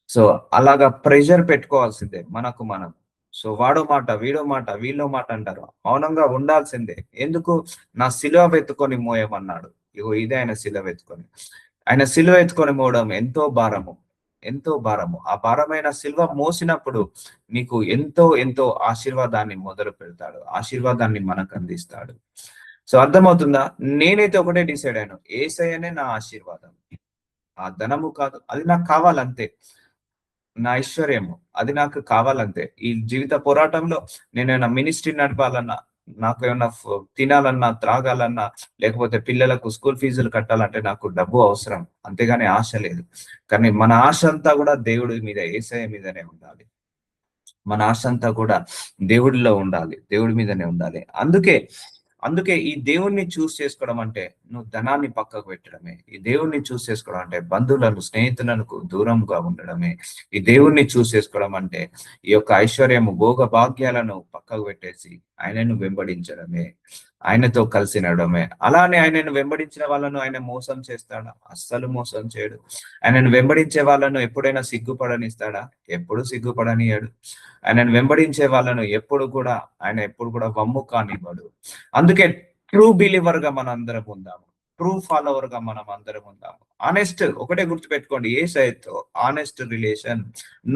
[SPEAKER 1] సో అలాగా ప్రెషర్ పెట్టుకోవాల్సిందే మనకు మనం. సో వాడో మాట, వీడో మాట, వీళ్ళో మాట అంటారు, మౌనంగా ఉండాల్సిందే. ఎందుకు? నా సిలువ ఎత్తుకొని మోయమన్నాడు. ఇగో ఇదే ఆయన సిలువ ఎత్తుకొని. ఆయన సిలువ ఎత్తుకొని మోయడం ఎంతో భారము, ఎంతో భారము. ఆ భారమైన సిల్వ మోసినప్పుడు నీకు ఎంతో ఆశీర్వాదాన్ని మొదలు పెడతాడు, ఆశీర్వాదాన్ని మనకు అందిస్తాడు. సో అర్థమవుతుందా? నేనైతే ఒకటే డిసైడ్ అయ్యాను, యేసయ్యనే నా ఆశీర్వాదం. ఆ ధనము కాదు, అది నాకు కావాలంతే. నా ఐశ్వర్యము అది నాకు కావాలంతే. ఈ జీవిత పోరాటంలో నేను నా మినిస్ట్రీ నడపాలన్నా, నాకు ఏమన్నా తినాలన్నా, త్రాగాలన్నా, లేకపోతే పిల్లలకు స్కూల్ ఫీజులు కట్టాలంటే నాకు డబ్బు అవసరం. అంతేగాని ఆశ లేదు. కానీ మన ఆశ అంతా కూడా దేవుడి మీద, యేసయ్య మీదనే ఉండాలి. మన ఆశ అంతా కూడా దేవుడిలో ఉండాలి. దేవుడి మీదనే ఉండాలి. అందుకే ఈ దేవుణ్ణి చేసుకోవడం అంటే నువ్వు ధనాన్ని పక్కకు పెట్టడమే. ఈ దేవుణ్ణి చేసుకోవడం అంటే బంధువులను, స్నేహితులకు దూరంగా ఉండడమే. ఈ దేవుణ్ణి చేసుకోవడం అంటే ఈ యొక్క ఐశ్వర్యము, భోగ భాగ్యాలను పక్కకు పెట్టేసి ఆయనను వెంబడించడమే. ఆయనతో కలిసి నడవడమే. అలానే ఆయనను వెంబడించిన వాళ్ళను ఆయన మోసం చేస్తాడా? అస్సలు మోసం చేయడు. ఆయనను వెంబడించే వాళ్ళను ఎప్పుడైనా సిగ్గుపడనిస్తాడా? ఎప్పుడు సిగ్గుపడనియడు. ఆయనను వెంబడించే వాళ్ళను ఎప్పుడు కూడా వమ్ము కానివ్వడు. అందుకే ట్రూ బిలీవర్ గా మనం అందరం ఉందాము. ట్రూ ఫాలోవర్ గా మనం అందరం ఉందాము. ఆనెస్ట్, ఒకటే గుర్తుపెట్టుకోండి, యేసయ్యతో honest relation,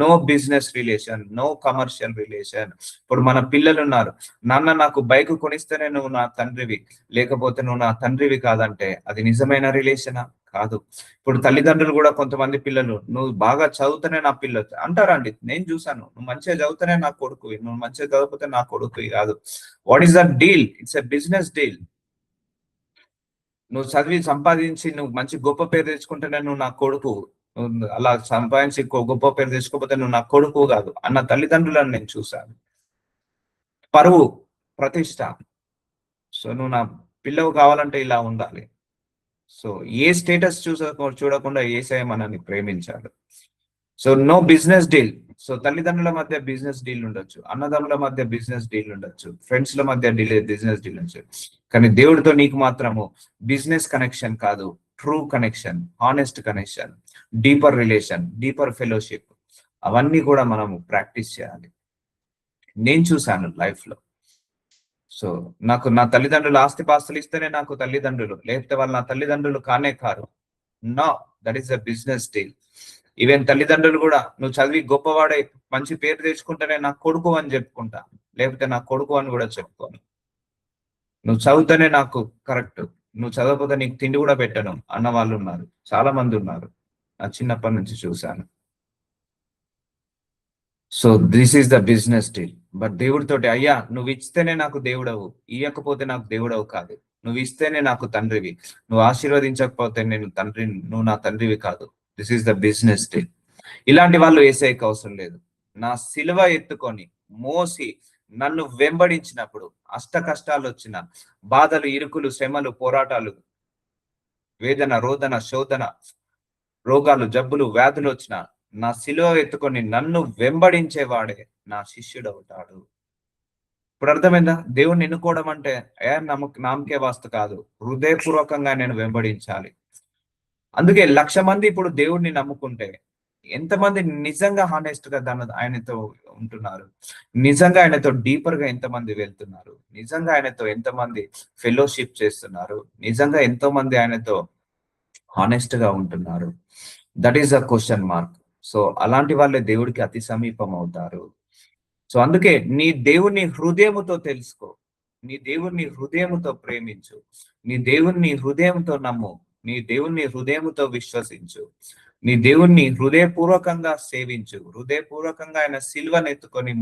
[SPEAKER 1] no business relation, no commercial relation. ఇప్పుడు మన పిల్లలు ఉన్నారు, నాన్న నాకు బైక్ కొనిస్తేనే నువ్వు నా తండ్రివి, లేకపోతే నువ్వు నా తండ్రివి కాదంటే అది నిజమైన రిలేషనా? కాదు. ఇప్పుడు తల్లిదండ్రులు కూడా కొంతమంది పిల్లలు, నువ్వు బాగా చదువుతూనే నా పిల్లలు అంటారండి. నేను చూసాను, నువ్వు మంచిగా చదువుతూనే నా కొడుకువి, నువ్వు మంచిగా చదివితే నా కొడుకువి కాదు. What is that deal? It's a business deal. నువ్వు చదివి సంపాదించి నువ్వు మంచి గొప్ప పేరు తెచ్చుకుంటేనే నువ్వు నా కొడుకు, అలా సంపాదించి గొప్ప పేరు తెచ్చుకోకపోతే నువ్వు నా కొడుకు కాదు అన్న తల్లిదండ్రులను నేను చూశాను. పరువు, ప్రతిష్ట. సో నువ్వు నా పిల్లవు కావాలంటే ఇలా ఉండాలి. సో ఏ స్టేటస్ చూడకుండా యేసయ్య మనల్ని ప్రేమించాడు. So no business deal. So తల్లిదండ్రుల మధ్య బిజినెస్ డీల్ ఉండొచ్చు, అన్నదమ్ముల మధ్య బిజినెస్ డీల్ ఉండొచ్చు, ఫ్రెండ్స్ ల మధ్య బిజినెస్ డీల్ ఉండొచ్చు. కానీ దేవుడితో నీకు మాత్రము బిజినెస్ కనెక్షన్ కాదు, true connection, honest connection, deeper relation, deeper fellowship, అవన్నీ కూడా మనము ప్రాక్టీస్ చేయాలి. నేను చూశాను లైఫ్ లో. సో నాకు నా తల్లిదండ్రులు ఆస్తిపాస్తులు ఇస్తేనే నాకు తల్లిదండ్రులు, లేకపోతే వాళ్ళు నా తల్లిదండ్రులు కానే కారు. No, that is a business deal. Even తల్లిదండ్రులు కూడా నువ్వు చదివి గొప్పవాడై మంచి పేరు తెచ్చుకుంటేనే నా కొడుకు అని చెప్పుకుంటా, లేకపోతే నా కొడుకు అని కూడా చెప్పుకోను. నువ్వు చదువుతూనే నాకు కరెక్ట్, నువ్వు చదవకపోతే నీకు తిండి కూడా పెట్టను అన్న వాళ్ళు ఉన్నారు, చాలా మంది ఉన్నారు. నా చిన్నప్పటి నుంచి చూశాను. So this is the business deal. But దేవుడితోటి, అయ్యా నువ్వు ఇస్తేనే నాకు దేవుడవు, ఇయ్యకపోతే నాకు దేవుడవు కాదు. నువ్వు ఇస్తేనే నాకు తండ్రివి, నువ్వు ఆశీర్వదించకపోతే నువ్వు నా తండ్రివి కాదు. This is the business deal. ఇలాంటి వాళ్ళు యేసయ్యకి అవసరం లేదు. నా సిలువ ఎత్తుకొని మోసి నన్ను వెంబడించినప్పుడు, అష్ట కష్టాలు వచ్చిన, బాధలు, ఇరుకులు, శ్రమలు, పోరాటాలు, వేదన, రోదన, శోధన, రోగాలు, జబ్బులు, వ్యాధులు వచ్చిన నా సిలువ ఎత్తుకొని నన్ను వెంబడించేవాడే నా శిష్యుడవుతాడు. ఇప్పుడు అర్థమైందా? దేవుణ్ణి ఎన్నుకోవడం అంటే నామకే వాస్తు కాదు, హృదయపూర్వకంగా నేను వెంబడించాలి. అందుకే 1,00,000 మంది ఇప్పుడు దేవుణ్ణి నమ్ముకుంటే ఎంతమంది నిజంగా హానెస్ట్ గా ఆయనతో ఉంటున్నారు? నిజంగా ఆయనతో డీపర్ గా ఎంతమంది వెళ్తున్నారు? నిజంగా ఆయనతో ఎంతమంది ఫెలోషిప్ చేస్తున్నారు? నిజంగా ఎంతో మంది ఆయనతో హానెస్ట్ గా ఉంటున్నారు? That is a question mark. So అలాంటి వాళ్ళే దేవుడికి అతి సమీపం అవుతారు. సో అందుకే నీ దేవుని హృదయముతో తెలుసుకో, నీ దేవుణ్ణి హృదయముతో ప్రేమించు, నీ దేవుణ్ణి హృదయంతో నమ్ము, నీ దేవుణ్ణి హృదయముతో విశ్వసించు, నీ దేవుణ్ణి హృదయపూర్వకంగా సేవించు, హృదయపూర్వకంగా ఆయన సిల్వను ఎత్తుకొని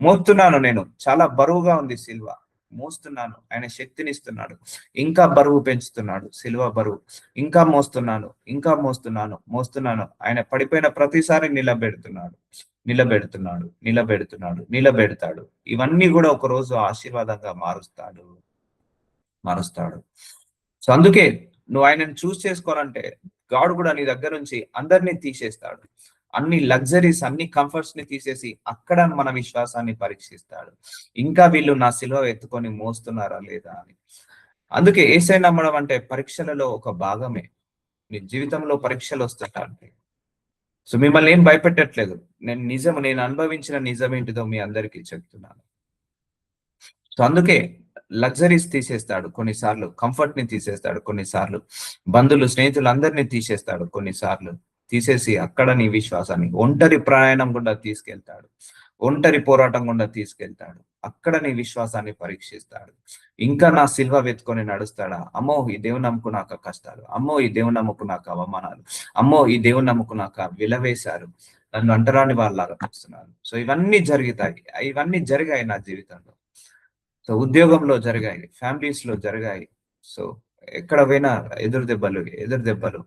[SPEAKER 1] మోస్తున్నాను నేను, చాలా బరువుగా ఉంది సిల్వ, మోస్తున్నాను, ఆయన శక్తినిస్తున్నాడు, ఇంకా బరువు పెంచుతున్నాడు, సిల్వ బరువు, ఇంకా మోస్తున్నాను. ఆయన పడిపోయిన ప్రతిసారి నిలబెడతాడు. ఇవన్నీ కూడా ఒక రోజు ఆశీర్వాదంగా మారుస్తాడు. సో అందుకే నువ్వు ఆయనను చేసుకోవాలంటే గాడ్ కూడా నీ దగ్గర నుంచి అందరినీ తీసేస్తాడు. అన్ని లగ్జరీస్, అన్ని కంఫర్ట్స్ ని తీసేసి అక్కడ మన విశ్వాసాన్ని పరీక్షిస్తాడు. ఇంకా వీళ్ళు నా సిలువ ఎత్తుకొని మోస్తున్నారా లేదా అని. అందుకే యేసయ్యను నమ్మడం అంటే పరీక్షలలో ఒక భాగమే. నీ జీవితంలో పరీక్షలు వస్తుంటాయి. సో మిమ్మల్ని ఏం భయపెట్టట్లేదు, నేను అనుభవించిన నిజం ఏంటిదో మీ అందరికీ చెప్తున్నాను. సో అందుకే లగ్జరీస్ తీసేస్తాడు కొన్నిసార్లు, కంఫర్ట్ ని తీసేస్తాడు కొన్నిసార్లు, బంధువులు, స్నేహితులు అందరినీ తీసేస్తాడు కొన్నిసార్లు. తీసేసి అక్కడ నీ విశ్వాసాన్ని ఒంటరి ప్రయాణం గుండా తీసుకెళ్తాడు, ఒంటరి పోరాటం గుండా తీసుకెళ్తాడు. అక్కడ నీ విశ్వాసాన్ని పరీక్షిస్తాడు. ఇంకా నా సిల్వ వెతుకొని నడుస్తాడా? అమ్మో ఈ దేవుని నమ్ముకున్నాక కష్టాలు, అమ్మో ఈ దేవుని నమ్ముకున్నాక అవమానాలు, అమ్మో ఈ దేవుని నమ్ముకున్నాక విలవేశారు, నన్ను అంటరాని వాళ్ళలాగా చూస్తున్నారు. సో ఇవన్నీ జరిగాయి నా జీవితంలో. సో ఉద్యోగంలో జరిగాయి, ఫ్యామిలీస్ లో జరిగాయి. సో ఎక్కడ పోయినా ఎదురు దెబ్బలు.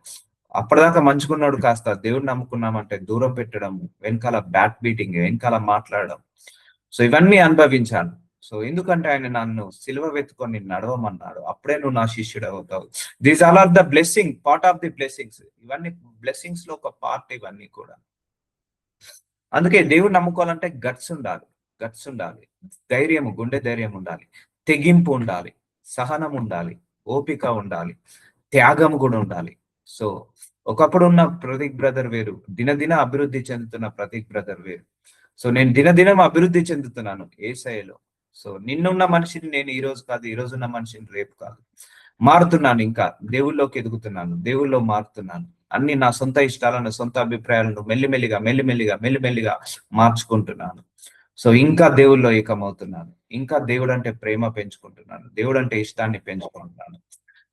[SPEAKER 1] అప్పటిదాకా మంచుకున్నాడు కాస్త దేవుడు నమ్ముకున్నామంటే దూరం పెట్టడం, వెనకాల బ్యాక్ బీటింగ్, వెనకాల మాట్లాడడం. సో ఇవన్నీ అనుభవించాను. సో ఎందుకంటే ఆయన నన్ను సిలువ వెతుకొని నడవమన్నాడు. అప్పుడే నువ్వు నా శిష్యుడు అవుతావు. These all are the blessing, part of the blessings. ఇవన్నీ బ్లెస్సింగ్స్ లో ఒక పార్ట్ ఇవన్నీ కూడా. అందుకే దేవుడు నమ్ముకోవాలంటే గట్స్ ఉండాలి, గుండె ధైర్యం ఉండాలి, తెగింపు ఉండాలి, సహనం ఉండాలి, ఓపిక ఉండాలి, త్యాగం కూడా ఉండాలి. సో ఒకప్పుడు ఉన్న ప్రతీక్ బ్రదర్ వేరు, దినదిన అభివృద్ధి చెందుతున్న ప్రతీక్ బ్రదర్ వేరు. సో నేను దినదినం అభివృద్ధి చెందుతున్నాను యేసయ్యలో. సో నిన్నున్న మనిషిని నేను ఈ రోజు కాదు, ఈ రోజున్న మనిషిని రేపు కాదు. మారుతున్నాను, ఇంకా దేవుళ్ళలోకి ఎదుగుతున్నాను, దేవుళ్ళలో మారుతున్నాను. అన్ని నా సొంత ఇష్టాలను, సొంత అభిప్రాయాలను మెల్లిమెల్లిగా మార్చుకుంటున్నాను. సో ఇంకా దేవుళ్ళలో ఏకమవుతున్నాను, ఇంకా దేవుడు అంటే ప్రేమ పెంచుకుంటున్నాను, దేవుడు అంటే ఇష్టాన్ని పెంచుకుంటున్నాను.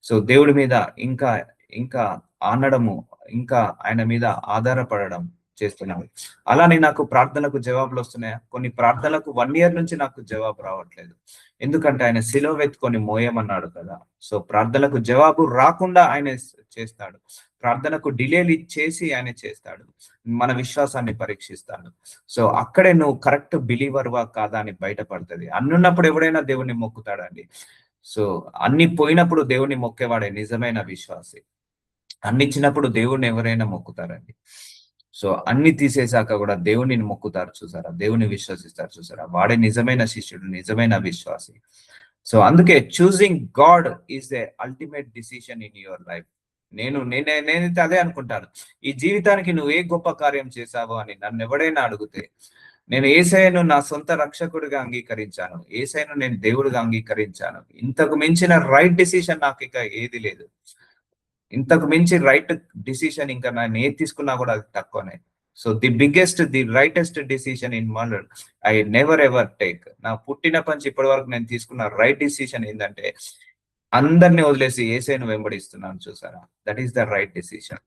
[SPEAKER 1] సో దేవుడి మీద ఇంకా ఇంకా ఆనడము, ఇంకా ఆయన మీద ఆధారపడడం చేస్తున్నాను. అలానే నాకు ప్రార్థనలకు జవాబులు వస్తున్నాయా? కొన్ని ప్రార్థనలకు 1 year నుంచి నాకు జవాబు రావట్లేదు. ఎందుకంటే ఆయన సిలువ వెతుకొని మోయమన్నాడు కదా. సో ప్రార్థనలకు జవాబు రాకుండా ఆయన చేస్తాడు, ప్రార్థనకు డిలేలు చేసి ఆయన చేస్తాడు, మన విశ్వాసాన్ని పరీక్షిస్తాడు. సో అక్కడే నువ్వు కరెక్ట్ బిలీవర్వా కాదా అని బయటపడుతుంది. అన్నున్నప్పుడు ఎవడైనా దేవుణ్ణి మొక్కుతాడండి. సో అన్ని పోయినప్పుడు దేవుణ్ణి మొక్కేవాడే నిజమైన విశ్వాసి. అన్ని ఇచ్చినప్పుడు దేవుణ్ణి ఎవరైనా మొక్కుతారండి. సో అన్ని తీసేశాక కూడా దేవుని మొక్కుతారు చూసారా, దేవుని విశ్వసిస్తారు చూసారా, వాడే నిజమైన శిష్యుడు, నిజమైన విశ్వాసి. సో అందుకే choosing God is the ultimate decision in your life. నేనైతే అదే అనుకుంటాను. ఈ జీవితానికి నువ్వు ఏ గొప్ప కార్యం చేశావో అని నన్ను ఎవడైనా అడిగితే, నేను యేసయ్యను నా సొంత రక్షకుడిగా అంగీకరించాను, యేసయ్యను నేను దేవుడిగా అంగీకరించాను. ఇంతకు మించిన రైట్ డిసిషన్ నాకు ఇక ఏది లేదు. ఇంతకు మించి రైట్ డిసిషన్ ఇంకా నేను ఏది తీసుకున్నా కూడా అది తక్కువనే. So the రైటెస్ట్ decision in my life I never ever take. నా పుట్టినప్పటి నుంచి ఇప్పటి వరకు నేను తీసుకున్న రైట్ డిసిషన్ ఏంటంటే అందరిని వదిలేసి యేసయ్యను వెంబడిస్తున్నాను చూసారా. That is the right decision.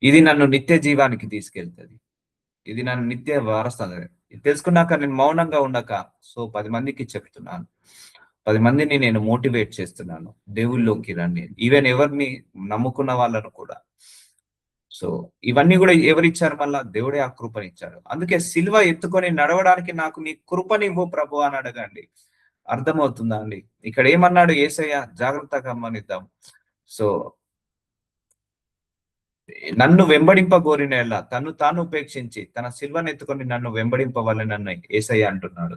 [SPEAKER 1] ఇది నన్ను నిత్య జీవానికి తీసుకెళ్తుంది, ఇది నన్ను నిత్య వారస్తుంది. ఇది తెలుసుకున్నాక నేను మౌనంగా ఉండక 10 మందికి చెప్తున్నాను, 10 మందిని నేను మోటివేట్ చేస్తున్నాను, దేవుళ్ళలోకి రండి. ఈవెన్ ఎవరిని నమ్ముకున్న వాళ్ళను కూడా. సో ఇవన్నీ కూడా ఎవరిచ్చారు? మళ్ళా దేవుడే ఆ కృపనిచ్చాడు. అందుకే సిలువ ఎత్తుకొని నడవడానికి నాకు నీ కృపనివ్వు ప్రభు అని అడగండి. అర్థమవుతుందా అండి? ఇక్కడ ఏమన్నాడు యేసయ్య? జాగ్రత్తగా గమనిద్దాం. సో నన్ను వెంబడింపగోరిన ఎలా తను తాను ఉపేక్షించి తన సిల్వను ఎత్తుకొని నన్ను వెంబడింపవాలని యేసయ్య అంటున్నాడు.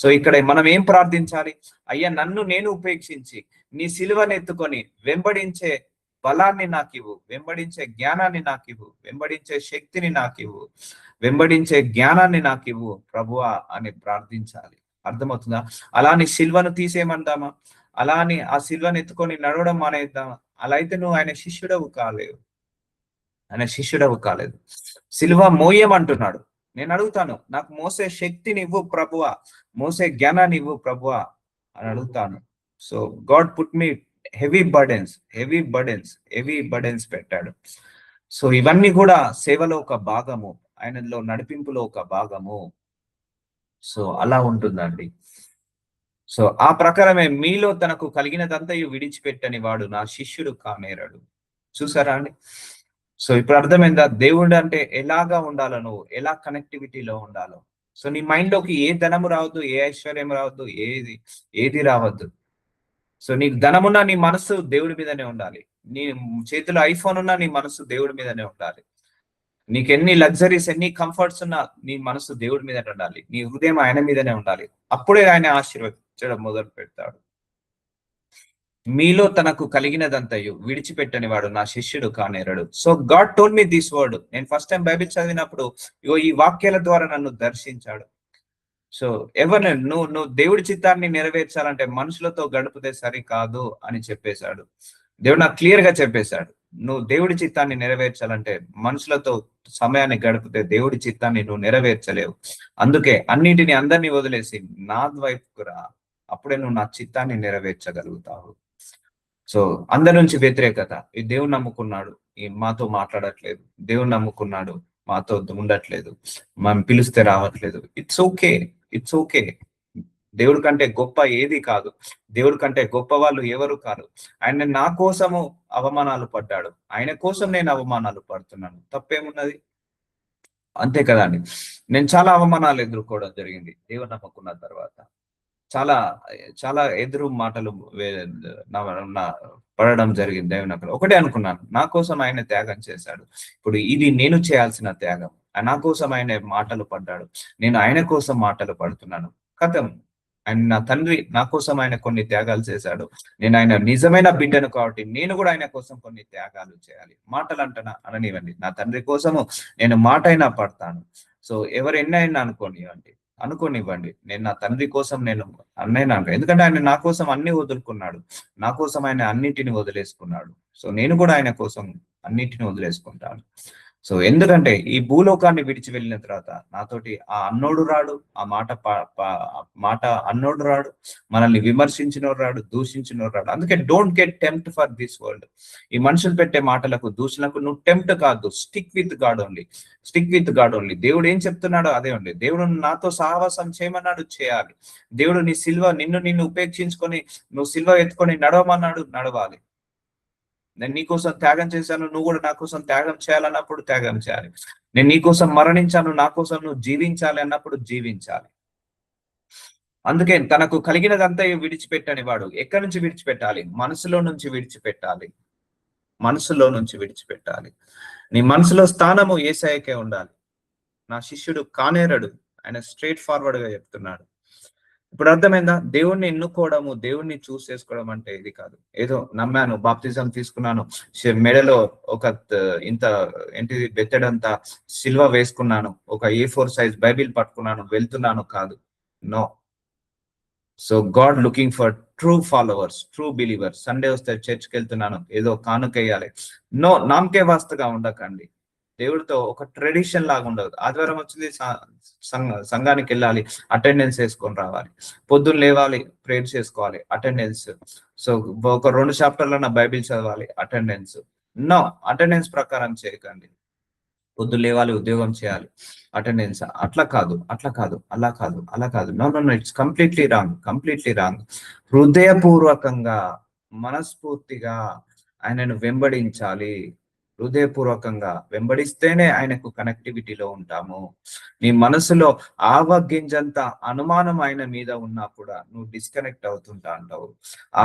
[SPEAKER 1] సో ఇక్కడ మనం ఏం ప్రార్థించాలి? అయ్యా నన్ను నేను ఉపేక్షించి నీ సిలువను ఎత్తుకొని వెంబడించే బలాన్ని నాకివ్వు, వెంబడించే జ్ఞానాన్ని నాకివ్వు, వెంబడించే శక్తిని నాకివ్వు, వెంబడించే జ్ఞానాన్ని నాకివ్వు ప్రభువా అని ప్రార్థించాలి. అర్థమవుతుందా? అలా నీ సిల్వను తీసేయమందామా? అలా అని ఆ సిల్వను ఎత్తుకొని నడవడం మానేద్దామా? అలా అయితే నువ్వు ఆయన శిష్యుడవు కాలేవు, ఆయన శిష్యుడవు కాలేదు. సిలువ మోయమంటున్నాడు. నేను అడుగుతాను, నాకు మోసే శక్తిని ఇవ్వు ప్రభువా, మోసే జ్ఞానాన్ని ఇవ్వు ప్రభువా అని అడుగుతాను. So God put me heavy burdens పెట్టాడు. సో ఇవన్నీ కూడా సేవలో ఒక భాగము, ఆయనలో నడిపింపులో ఒక భాగము. సో అలా ఉంటుందండి. సో ఆ ప్రకారమే మీలో తనకు కలిగినదంతయు విడిచిపెట్టని వాడు నా శిష్యుడు కానేరడు. చూసారా అండి? సో ఇప్పుడు అర్థమైందా దేవుడు అంటే ఎలాగా ఉండాలో, నువ్వు ఎలా కనెక్టివిటీలో ఉండాలో. సో నీ మైండ్ లోకి ఏ ధనము రావద్దు, ఏ ఐశ్వర్యం రావద్దు, ఏది రావద్దు. సో నీకు ధనమున్నా నీ మనసు దేవుడి మీదనే ఉండాలి. నీ చేతిలో ఐఫోన్ ఉన్నా నీ మనసు దేవుడి మీదనే ఉండాలి. నీకు ఎన్ని లగ్జరీస్, ఎన్ని కంఫర్ట్స్ ఉన్నా నీ మనసు దేవుడి మీదనే ఉండాలి. నీ హృదయం ఆయన మీదనే ఉండాలి. అప్పుడే ఆయన ఆశీర్వదించడం మొదలు పెడతాడు. మీలో తనకు కలిగినదంతయు విడిచిపెట్టని వాడు నా శిష్యుడు కానేరడు. So God told me this word. నేను ఫస్ట్ టైం బైబిల్ చదివినప్పుడు ఈ వాక్యాల ద్వారా నన్ను దర్శించాడు. సో ఎవరిని నువ్వు దేవుడి చిత్తాన్ని నెరవేర్చాలంటే మనుషులతో గడిపితే సరికాదు అని చెప్పేశాడు. దేవుడు నాకు క్లియర్ గా చెప్పేశాడు, నువ్వు దేవుడి చిత్తాన్ని నెరవేర్చాలంటే మనుషులతో సమయాన్ని గడిపితే దేవుడి చిత్తాన్ని నువ్వు నెరవేర్చలేవు. అందుకే అన్నింటినీ అందరినీ వదిలేసి నా వైపుకు రా, అప్పుడే నువ్వు నా చిత్తాన్ని నెరవేర్చగలుగుతావు. సో అందరి నుంచి వ్యతిరేకత, ఈ దేవుని నమ్ముకున్నాడు మాతో మాట్లాడట్లేదు, దేవుని నమ్ముకున్నాడు మాతో ఉండట్లేదు, మనం పిలిస్తే రావట్లేదు. It's okay. దేవుడి కంటే గొప్ప ఏది కాదు. దేవుడి కంటే గొప్ప వాళ్ళు ఎవరు కాదు. ఆయన నా కోసము అవమానాలు పడ్డాడు. ఆయన కోసం నేను అవమానాలు పడుతున్నాను. తప్పేమున్నది? అంతే కదండి. నేను చాలా అవమానాలు ఎదుర్కోవడం జరిగింది దేవుని నమ్ముకున్న తర్వాత. చాలా చాలా ఎదురు మాటలు నా నా పడడం జరిగింది దేవుని అక్కడ. ఒకటే అనుకున్నాను, నా కోసం ఆయన త్యాగం చేశాడు. ఇప్పుడు ఇది నేను చేయాల్సిన త్యాగం. నా కోసం ఆయన మాటలు పడ్డాడు. నేను ఆయన కోసం మాటలు పడుతున్నాను. ఖతం. ఆయన నా తండ్రి, నా కోసం ఆయన కొన్ని త్యాగాలు చేశాడు. నేను ఆయన నిజమైన బిడ్డను కాబట్టి నేను కూడా ఆయన కోసం కొన్ని త్యాగాలు చేయాలి. మాటలు అంటనా అననివ్వండి. నా తండ్రి కోసము నేను మాట అయినా పడతాను. సో ఎవరు ఎన్నైనా అనుకోనివ్వండి. నేను నా తండ్రి కోసం నేను అన్నైనా ఎందుకంటే ఆయన నా కోసం అన్ని వదులుకున్నాడు. నా కోసం ఆయన అన్నిటిని వదిలేసుకున్నాడు. సో నేను కూడా ఆయన కోసం అన్నిటిని వదిలేసుకుంటాను. సో ఎందుకంటే ఈ భూలోకాన్ని విడిచి వెళ్ళిన తర్వాత నాతోటి ఆ అన్నోడు రాడు, ఆ మాట అన్నోడు రాడు, మనల్ని విమర్శించినోడు రాడు, దూషించినోడు రాడు. అందుకే don't get tempt for this world. ఈ మనుషులు పెట్టే మాటలకు, దూషణకు నువ్వు టెంప్ట్ కాదు. Stick with God only. Stick with God only. దేవుడు ఏం చెప్తున్నాడో అదే ఉంది. దేవుడు నాతో సహవాసం చేయమన్నాడు, చేయాలి. దేవుడు నీ నిన్ను ఉపేక్షించుకొని నువ్వు సిల్వ ఎత్తుకొని నడవమన్నాడు, నడవాలి. నేను నీకోసం త్యాగం చేశాను, నువ్వు కూడా నా కోసం త్యాగం చేయాలన్నప్పుడు త్యాగం చేయాలి. నేను నీకోసం మరణించాను, నా కోసం నువ్వు జీవించాలి అన్నప్పుడు జీవించాలి. అందుకే తనకు కలిగినదంతా విడిచిపెట్టని వాడు ఎక్కడి నుంచి విడిచిపెట్టాలి? మనసులో నుంచి విడిచిపెట్టాలి. మనసులో నుంచి విడిచిపెట్టాలి. నీ మనసులో స్థానము యేసయ్యకే ఉండాలి. నా శిష్యుడు కానేరడు, ఆయన స్ట్రైట్ ఫార్వర్డ్ గా చెప్తున్నాడు. ఇప్పుడు అర్థమైందా? దేవుణ్ణి ఎన్నుకోవడము, దేవుణ్ణి చూస్ చేసుకోవడం అంటే ఇది కాదు. ఏదో నమ్మాను, బాప్తిజం తీసుకున్నాను, మెడలో ఒక ఇంత ఏంటిది బెత్తడంత సిల్వ వేసుకున్నాను, ఒక A4 సైజ్ బైబిల్ పట్టుకున్నాను, వెళ్తున్నాను కాదు. No. So God looking for true followers, true believers. Sunday వస్తే చర్చ్కి వెళ్తున్నాను, ఏదో కానుకేయాలి. నో, నామకే వాస్తుగా ఉండకండి. దేవుడితో ఒక ట్రెడిషన్ లాగా ఉండదు. ఆదివారం వచ్చింది సంఘానికి వెళ్ళాలి, అటెండెన్స్ వేసుకొని రావాలి. పొద్దున్న లేవాలి, ప్రేయర్ చేసుకోవాలి, అటెండెన్స్. సో ఒక 2 చాప్టర్ల బైబిల్ చదవాలి, అటెండెన్స్. నో, అటెండెన్స్ ప్రకారం చేయకండి. పొద్దున్న లేవాలి, ఉద్యోగం చేయాలి, అటెండెన్స్. అట్లా కాదు, అలా కాదు. No, it's completely wrong. హృదయపూర్వకంగా, మనస్ఫూర్తిగా ఆయనను వెంబడించాలి. హృదయపూర్వకంగా వెంబడిస్తేనే ఆయనకు కనెక్టివిటీలో ఉంటాము. నీ మనసులో ఆవగింజంత అనుమానం ఆయన మీద ఉన్నా కూడా నువ్వు డిస్కనెక్ట్ అవుతుంటా అంటావు.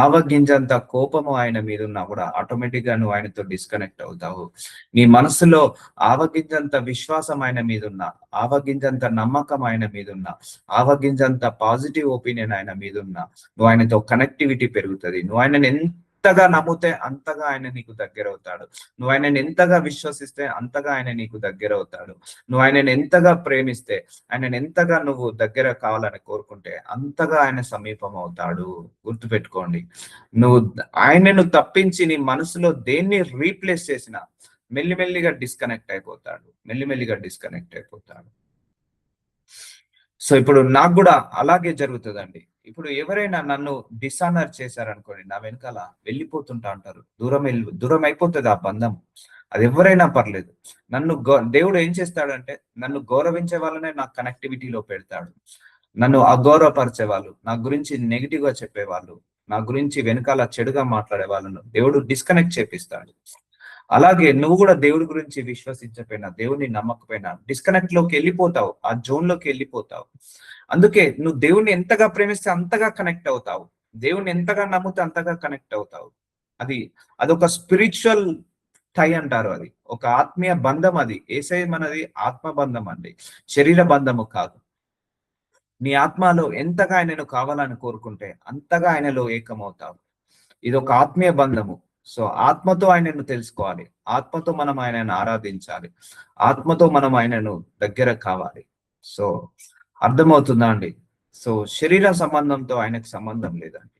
[SPEAKER 1] ఆవగింజంత కోపము ఆయన మీద ఉన్నా కూడా ఆటోమేటిక్ గా నువ్వు ఆయనతో డిస్కనెక్ట్ అవుతావు. నీ మనసులో ఆవగింజంత విశ్వాసం ఆయన మీద ఉన్నా, ఆవగింజంత నమ్మకం ఆయన మీద ఉన్నా, ఆవగింజంత పాజిటివ్ ఒపీనియన్ ఆయన మీద ఉన్నా, నువ్వు ఆయనతో కనెక్టివిటీ పెరుగుతుంది. నువ్వు ఆయనని ఎంతగా నమ్మితే అంతగా ఆయన నీకు దగ్గర అవుతాడు. నువ్వు ఆయనని ఎంతగా విశ్వసిస్తే అంతగా ఆయన నీకు దగ్గర అవుతాడు. నువ్వు ఆయనని ఎంతగా ప్రేమిస్తే, ఆయనని ఎంతగా నువ్వు దగ్గర కావాలని కోరుకుంటే అంతగా ఆయన సమీపం అవుతాడు. గుర్తుపెట్టుకోండి. నువ్వు ఆయనను తప్పించి నీ మనసులో దేన్ని రీప్లేస్ చేసినా మెల్లిమెల్లిగా డిస్కనెక్ట్ అయిపోతాడు. సో ఇప్పుడు నాకు కూడా అలాగే జరుగుతుందండి. ఇప్పుడు ఎవరైనా నన్ను డిసానర్ చేశారనుకోండి, నా వెనకాల వెళ్ళిపోతుంటా అంటారు. దూరం అయిపోతుంది ఆ బంధం. అది ఎవరైనా పర్లేదు. దేవుడు ఏం చేస్తాడంటే నన్ను గౌరవించే వాళ్ళనే నాకు కనెక్టివిటీలో పెడతాడు. నన్ను అగౌరవపరిచే వాళ్ళు, నా గురించి నెగిటివ్ గా చెప్పేవాళ్ళు, నా గురించి వెనకాల చెడుగా మాట్లాడే వాళ్ళను దేవుడు డిస్కనెక్ట్ చేపిస్తాడు. అలాగే నువ్వు కూడా దేవుడి గురించి విశ్వసించకపోయినా, దేవుడిని నమ్మకపోయినా డిస్కనెక్ట్ లోకి వెళ్ళిపోతావు, ఆ జోన్ లోకి వెళ్ళిపోతావు. అందుకే నువ్వు దేవుణ్ణి ఎంతగా ప్రేమిస్తే అంతగా కనెక్ట్ అవుతావు. దేవుణ్ణి ఎంతగా నమ్మితే అంతగా కనెక్ట్ అవుతావు. అదొక స్పిరిచువల్ టై అంటారు. అది ఒక ఆత్మీయ బంధం. అది యేసయ్య మనది ఆత్మ బంధం అండి, శరీర బంధము కాదు. నీ ఆత్మలో ఎంతగా ఆయనను కావాలని కోరుకుంటే అంతగా ఆయనలో ఏకమవుతావు. ఇది ఒక ఆత్మీయ బంధము. సో ఆత్మతో ఆయనను తెలుసుకోవాలి, ఆత్మతో మనం ఆయనను ఆరాధించాలి, ఆత్మతో మనం ఆయనను దగ్గర కావాలి. సో అర్థమవుతుందా అండి? సో శరీర సంబంధంతో ఆయనకు సంబంధం లేదండి.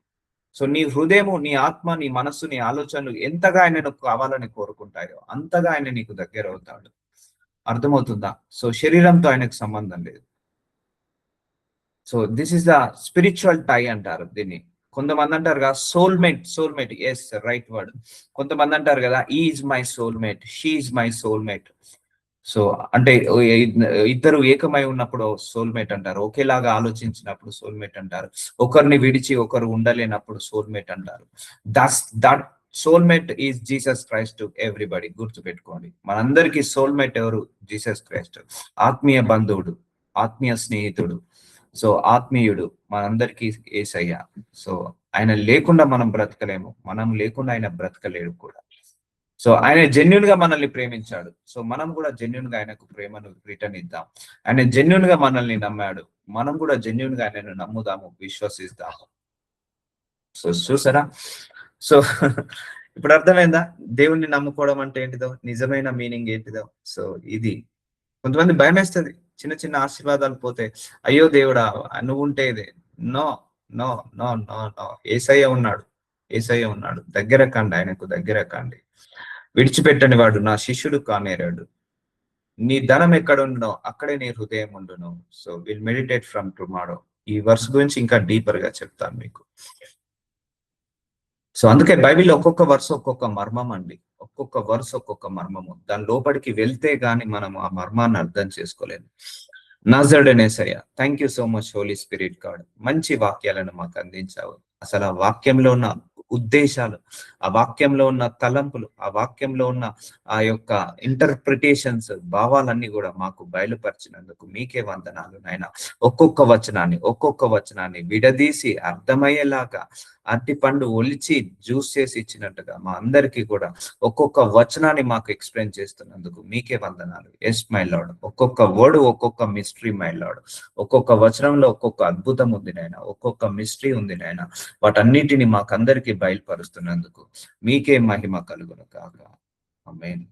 [SPEAKER 1] సో నీ హృదయము, నీ ఆత్మ, నీ మనస్సు, నీ ఆలోచనలు ఎంతగా ఆయనను కావాలని కోరుకుంటాయో అంతగా ఆయన నీకు దగ్గర అవుతాడు. అర్థమవుతుందా? సో శరీరంతో ఆయనకు సంబంధం లేదు. So this is the spiritual tie అంటారు దీన్ని. కొంతమంది అంటారు కదా సోల్మేట్. Yes, right word. కొంతమంది అంటారు కదా is my soulmate, she is my soulmate. So అంటే ఇద్దరు ఏకమై ఉన్నప్పుడు సోల్మేట్ అంటారు. ఒకేలాగా ఆలోచించినప్పుడు సోల్మేట్ అంటారు. ఒకరిని విడిచి ఒకరు ఉండలేనప్పుడు సోల్మేట్ అంటారు. That soulmate is Jesus Christ to everybody. గుర్తుపెట్టుకోండి. మనందరికీ సోల్మేట్ ఎవరు? Jesus Christ. ఆత్మీయ బంధువుడు, ఆత్మీయ స్నేహితుడు, సో ఆత్మీయుడు మనందరికీ యేసయ్య. సో ఆయన లేకుండా మనం బ్రతకలేము. మనం లేకుండా ఆయన బ్రతకలేడు కూడా. సో ఆయన జెన్యున్ గా మనల్ని ప్రేమించాడు. సో మనం కూడా జెన్యున్ గా ఆయనకు ప్రేమను రిటర్న్ ఇద్దాం. ఆయన జెన్యున్ గా మనల్ని నమ్మాడు. మనం కూడా జెన్యున్ గా ఆయనను నమ్ముదాము, విశ్వసిస్తాము. సో చూసారా? సో ఇప్పుడు అర్థమైందా దేవుణ్ణి నమ్ముకోవడం అంటే ఏంటిదో, నిజమైన మీనింగ్ ఏంటిదో? సో ఇది కొంతమంది భయమేస్తుంది. చిన్న చిన్న ఆశీర్వాదాలు పోతే, అయ్యో దేవుడా నువ్వు ఉంటే ఇదే. No no no no no. Yesayya ఉన్నాడు, ఏసయ్య ఉన్నాడు. దగ్గర కండి, ఆయనకు దగ్గర కండి. విడిచిపెట్టని వాడు నా శిష్యుడు కానేరాడు. నీ ధనం ఎక్కడుండో అక్కడే నీ హృదయం ఉండును. So will meditate from tomorrow. ఈ వర్స్ గురించి ఇంకా డీపర్ గా చెప్తాను మీకు. సో అందుకే బైబిల్ ఒక్కొక్క వర్స్ ఒక్కొక్క మర్మం అండి. ఒక్కొక్క వర్స్ ఒక్కొక్క మర్మము. దాని లోపలికి వెళ్తే గాని మనం ఆ మర్మాన్ని అర్థం చేసుకోలేము. నాజరేయుడైన thank you so much holy spirit God. మంచి వాక్యాలను మాకు అందించావు. అసలు ఆ వాక్యంలో ఉన్న ఉద్దేశాలు, ఆ వాక్యంలో ఉన్న తలంపులు, ఆ వాక్యంలో ఉన్న ఆ యొక్క ఇంటర్ప్రిటేషన్స్, భావాలన్నీ కూడా మాకు బయలుపరిచినందుకు మీకే వందనాలు నాయన. ఒక్కొక్క వచనాన్ని విడదీసి అర్థమయ్యేలాగా అరటి పండు ఒలిచి జ్యూస్ చేసి ఇచ్చినట్టుగా మా అందరికీ కూడా ఒక్కొక్క వచనాన్ని మాకు ఎక్స్ప్లెయిన్ చేస్తున్నందుకు మీకే వందనాలు. Yes my Lord. ఒక్కొక్క వర్డ్ ఒక్కొక్క మిస్టరీ మై లార్డ్. ఒక్కొక్క వచనంలో ఒక్కొక్క అద్భుతం ఉంది నాయన, ఒక్కొక్క మిస్టరీ ఉంది నాయన. వాటన్నిటిని మాకందరికీ బయలుపరుస్తున్నందుకు మీకే మహిమ కలుగును కాక. ఆమేన్.